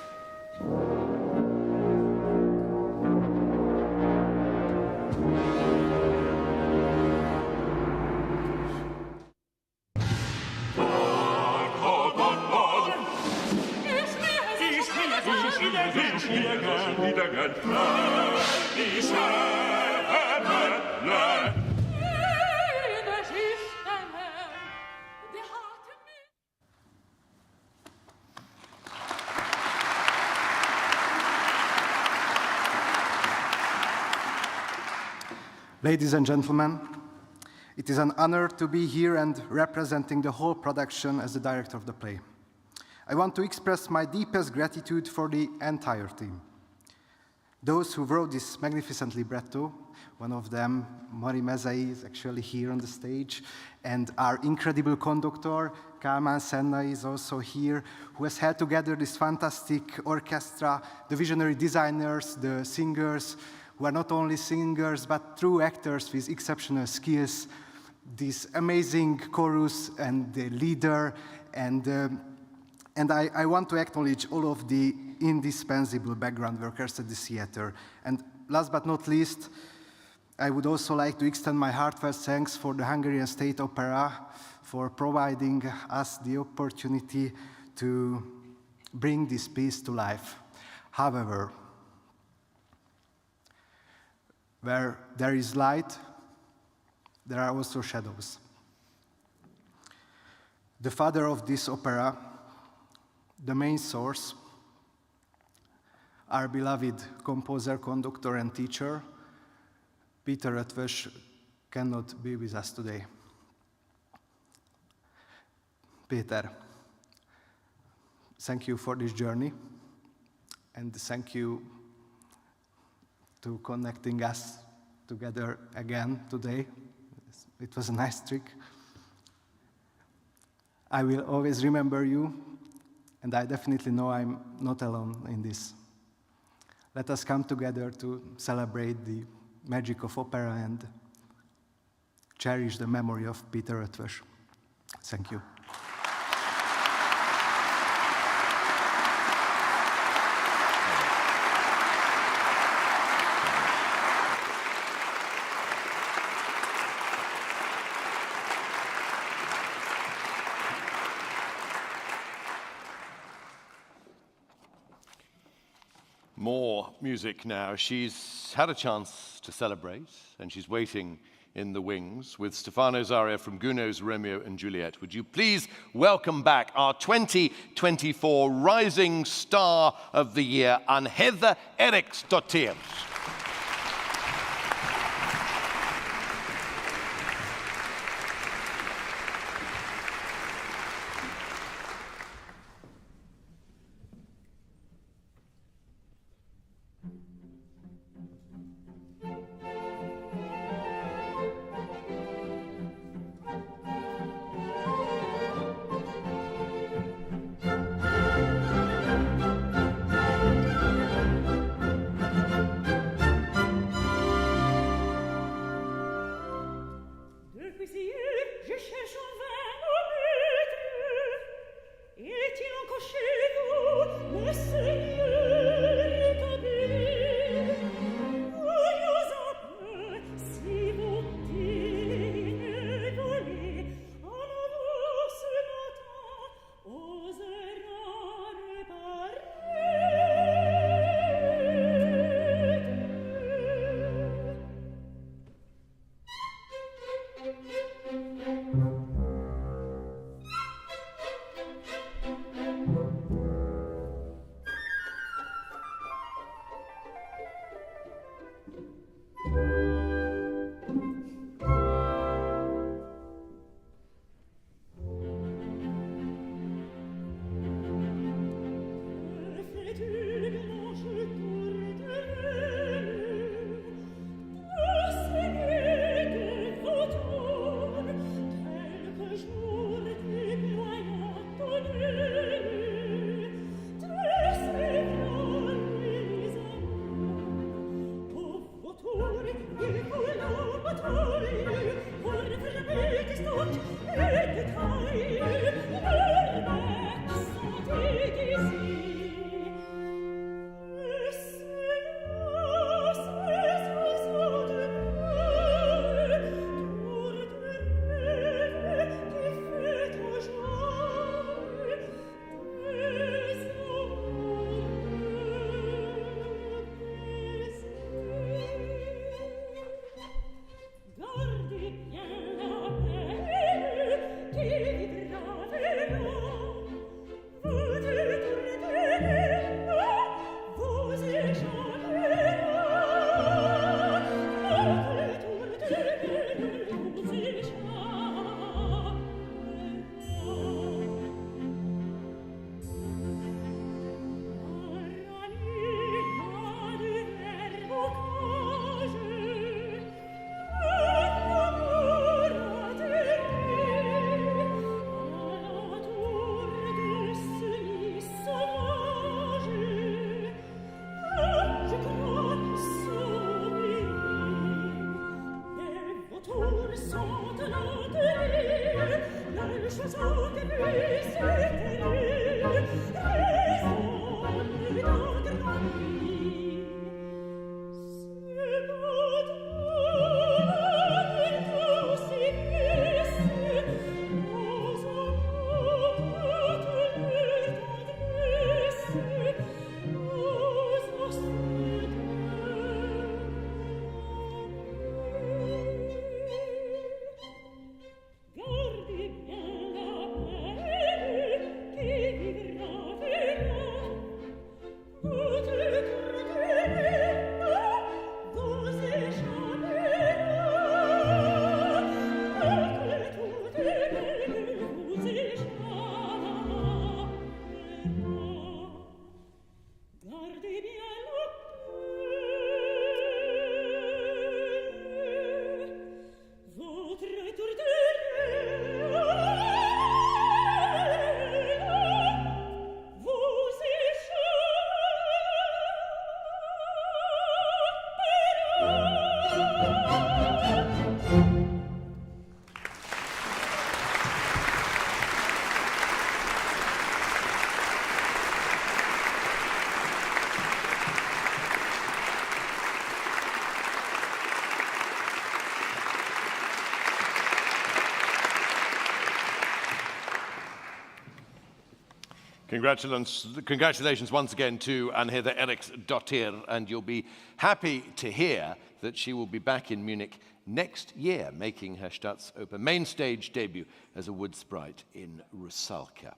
Ladies and gentlemen, it is an honor to be here and representing the whole production as the director of the play. I want to express my deepest gratitude for the entire team. Those who wrote this magnificent libretto, one of them, Mari Mezei, is actually here on the stage, and our incredible conductor, Kálmán Senna, is also here, who has held together this fantastic orchestra, the visionary designers, the singers, who are not only singers, but true actors with exceptional skills, this amazing chorus and the leader, and I want to acknowledge all of the indispensable background workers at the theater. And last but not least, I would also like to extend my heartfelt thanks for the Hungarian State Opera for providing us the opportunity to bring this piece to life. However, where there is light, there are also shadows. The father of this opera, the main source, our beloved composer, conductor, and teacher, Peter Eötvös, cannot be with us today. Peter, thank you for this journey, and thank you to connecting us together again today. It was a nice trick. I will always remember you, and I definitely know I'm not alone in this. Let us come together to celebrate the magic of opera and cherish the memory of Peter Eötvös. Thank you. More music now. She's had a chance to celebrate, and she's waiting in the wings with Stefano Zaria from Gounod's Romeo and Juliet. Would you please welcome back our 2024 Rising Star of the Year, Ann-Hedda Eriksdottir. Congratulations once again to Anne-Heather Eriksdottir, and you'll be happy to hear that she will be back in Munich next year, making her Staatsoper main stage debut as a wood sprite in Rusalka.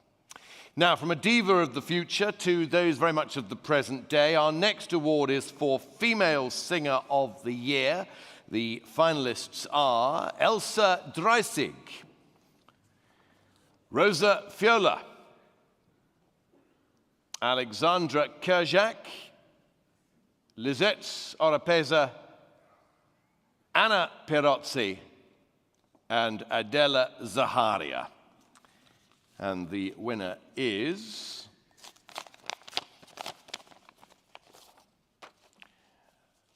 Now, from a diva of the future to those very much of the present day, our next award is for Female Singer of the Year. The finalists are Elsa Dreisig, Rosa Fiola, Alexandra Kerjak, Lisette Oropesa, Anna Perozzi, and Adela Zaharia. And the winner is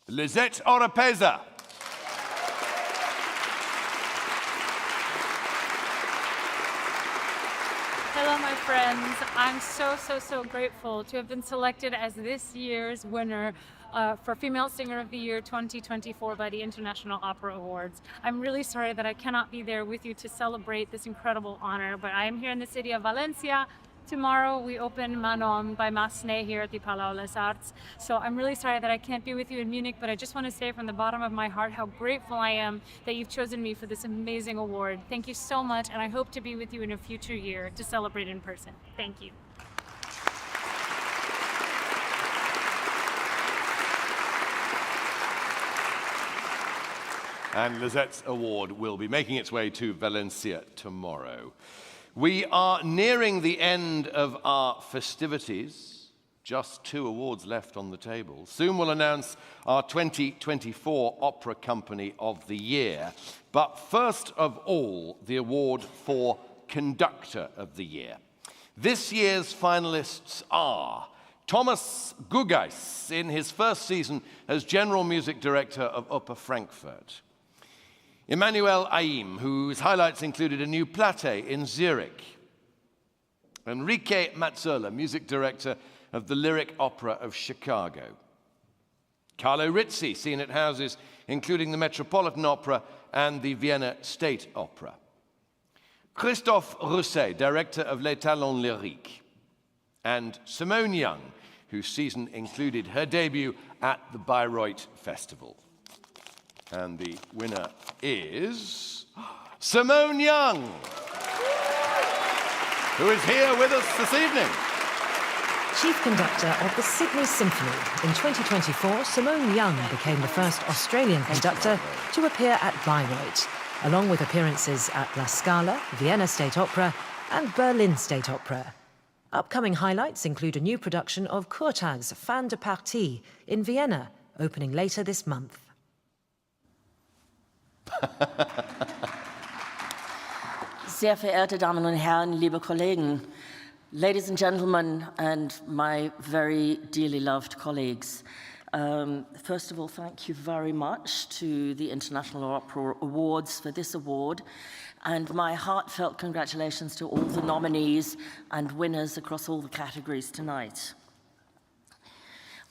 Lisette Oropesa. Hello, my friends. I'm so grateful to have been selected as this year's winner for Female Singer of the Year 2024 by the International Opera Awards. I'm really sorry that I cannot be there with you to celebrate this incredible honor, but I am here in the city of Valencia. Tomorrow we open Manon by Massenet here at the Palau Les Arts. So I'm really sorry that I can't be with you in Munich, but I just want to say from the bottom of my heart how grateful I am that you've chosen me for this amazing award. Thank you so much, and I hope to be with you in a future year to celebrate in person. Thank you. And Lisette's award will be making its way to Valencia tomorrow. We are nearing the end of our festivities. Just 2 awards left on the table. Soon we'll announce our 2024 Opera Company of the Year. But first of all, the award for Conductor of the Year. This year's finalists are Thomas Gugeis in his first season as General Music Director of Oper Frankfurt. Emmanuel Aim, whose highlights included a new Platte in Zurich. Enrique Mazzola, Music Director of the Lyric Opera of Chicago. Carlo Rizzi, seen at houses including the Metropolitan Opera and the Vienna State Opera. Christophe Rousset, Director of Les Talents Lyriques. And Simone Young, whose season included her debut at the Bayreuth Festival. And the winner is Simone Young, who is here with us this evening. Chief Conductor of the Sydney Symphony. In 2024, Simone Young became the first Australian conductor to appear at Bayreuth, along with appearances at La Scala, Vienna State Opera, and Berlin State Opera. Upcoming highlights include a new production of Kurtag's Fin de Partie in Vienna, opening later this month. Sehr verehrte Damen und Herren, liebe Kollegen, ladies and gentlemen, and my very dearly loved colleagues. First of all, thank you very much to the International Opera Awards for this award. And my heartfelt congratulations to all the nominees and winners across all the categories tonight.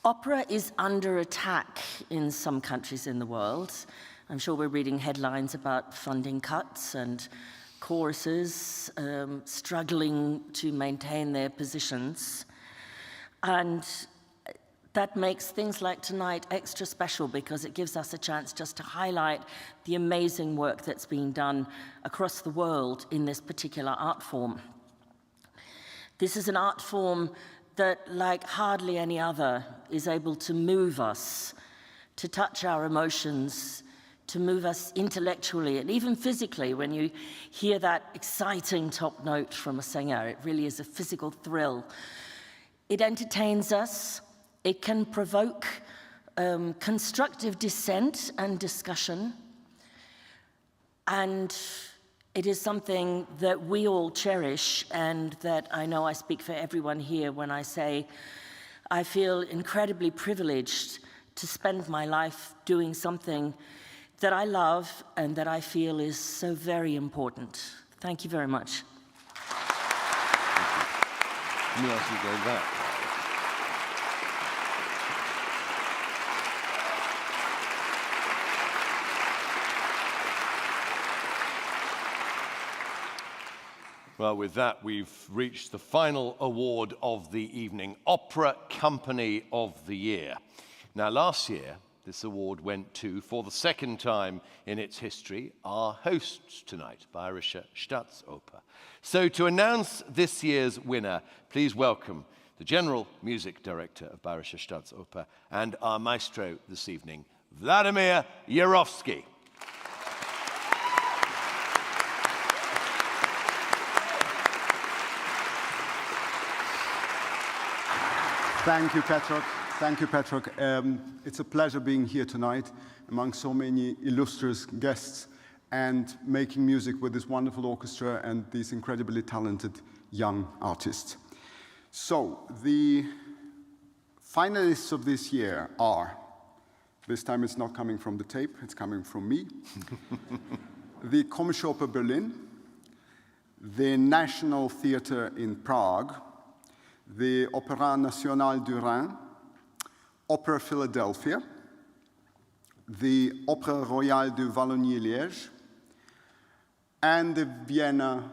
Opera is under attack in some countries in the world. I'm sure we're reading headlines about funding cuts and choruses struggling to maintain their positions. And that makes things like tonight extra special because it gives us a chance just to highlight the amazing work that's being done across the world in this particular art form. This is an art form that, like hardly any other, is able to move us, to touch our emotions, to move us intellectually and even physically. When you hear that exciting top note from a singer, it really is a physical thrill. It entertains us. It can provoke constructive dissent and discussion. And it is something that we all cherish, and that I know I speak for everyone here when I say I feel incredibly privileged to spend my life doing something that I love and that I feel is so very important. Thank you very much. Let me ask you going back. Well, with that, we've reached the final award of the evening, Opera Company of the Year. Now, last year, this award went to, for the second time in its history, our hosts tonight, Bayerische Staatsoper. So to announce this year's winner, please welcome the General Music Director of Bayerische Staatsoper and our maestro this evening, Vladimir Yarovsky. Thank you, Petrok. Thank you, Petrok. It's a pleasure being here tonight among so many illustrious guests and making music with this wonderful orchestra and these incredibly talented young artists. So, the finalists of this year are, this time it's not coming from the tape, it's coming from me, the Komische Oper Berlin, the National Theatre in Prague, the Opéra National du Rhin, Opera Philadelphia, the Opera Royale de Wallonie-Liège, and the Vienna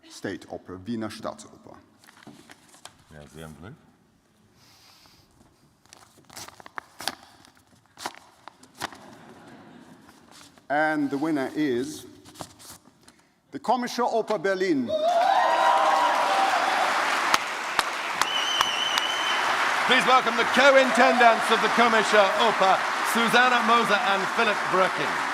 State Opera, Wiener Staatsoper. There's the envelope. And the winner is the Komische Oper Berlin. Please welcome the co-intendants of the Komische Oper, Susanna Moser and Philip Bröcking.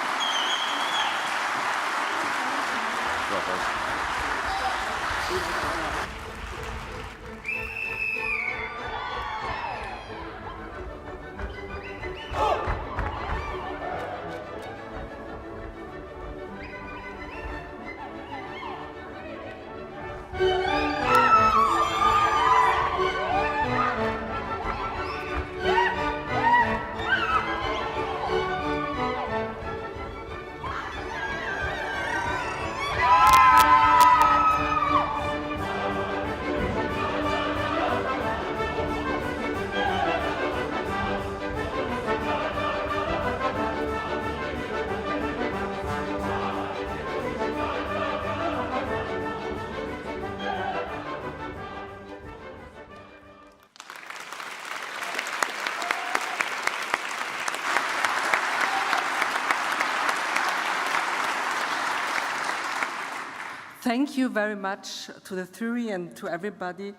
Thank you very much to the jury and to everybody,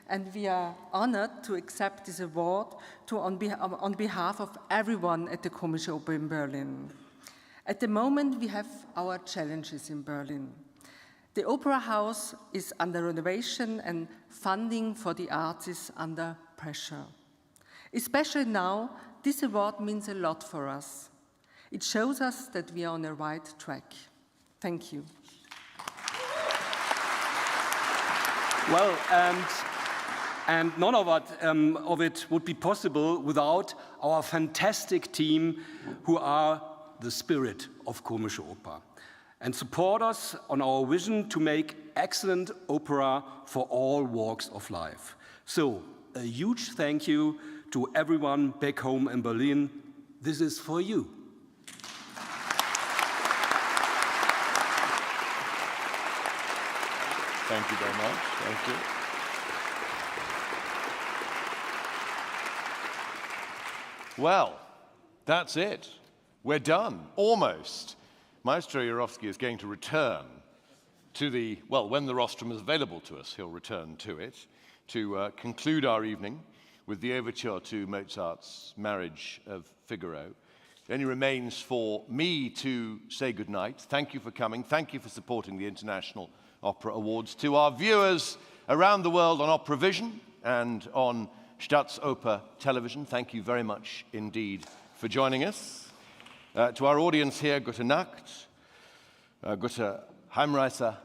and we are honored to accept this award on behalf of everyone at the Komische Oper in Berlin. At the moment, we have our challenges in Berlin. The Opera House is under renovation and funding for the arts is under pressure. Especially now, this award means a lot for us. It shows us that we are on the right track. Thank you. Well, and none of it would be possible without our fantastic team who are the spirit of Komische Oper. and support us on our vision to make excellent opera for all walks of life. So, a huge thank you to everyone back home in Berlin. This is for you. Thank you very much. Thank you. Well, that's it. We're done, almost. Maestro Jarowski is going to return to the, well, when the rostrum is available to us, he'll return to it, to conclude our evening with the overture to Mozart's Marriage of Figaro. It only remains for me to say goodnight. Thank you for coming. Thank you for supporting the International Opera Awards. To our viewers around the world on OperaVision and on Staatsoper television, thank you very much indeed for joining us. To our audience here, gute Nacht, gute Heimreise,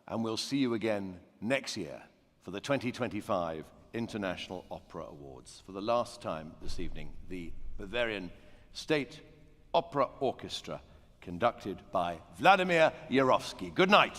and we'll see you again next year for the 2025 International Opera Awards. For the last time this evening, the Bavarian State Opera Orchestra, conducted by Vladimir Jarowski. Good night.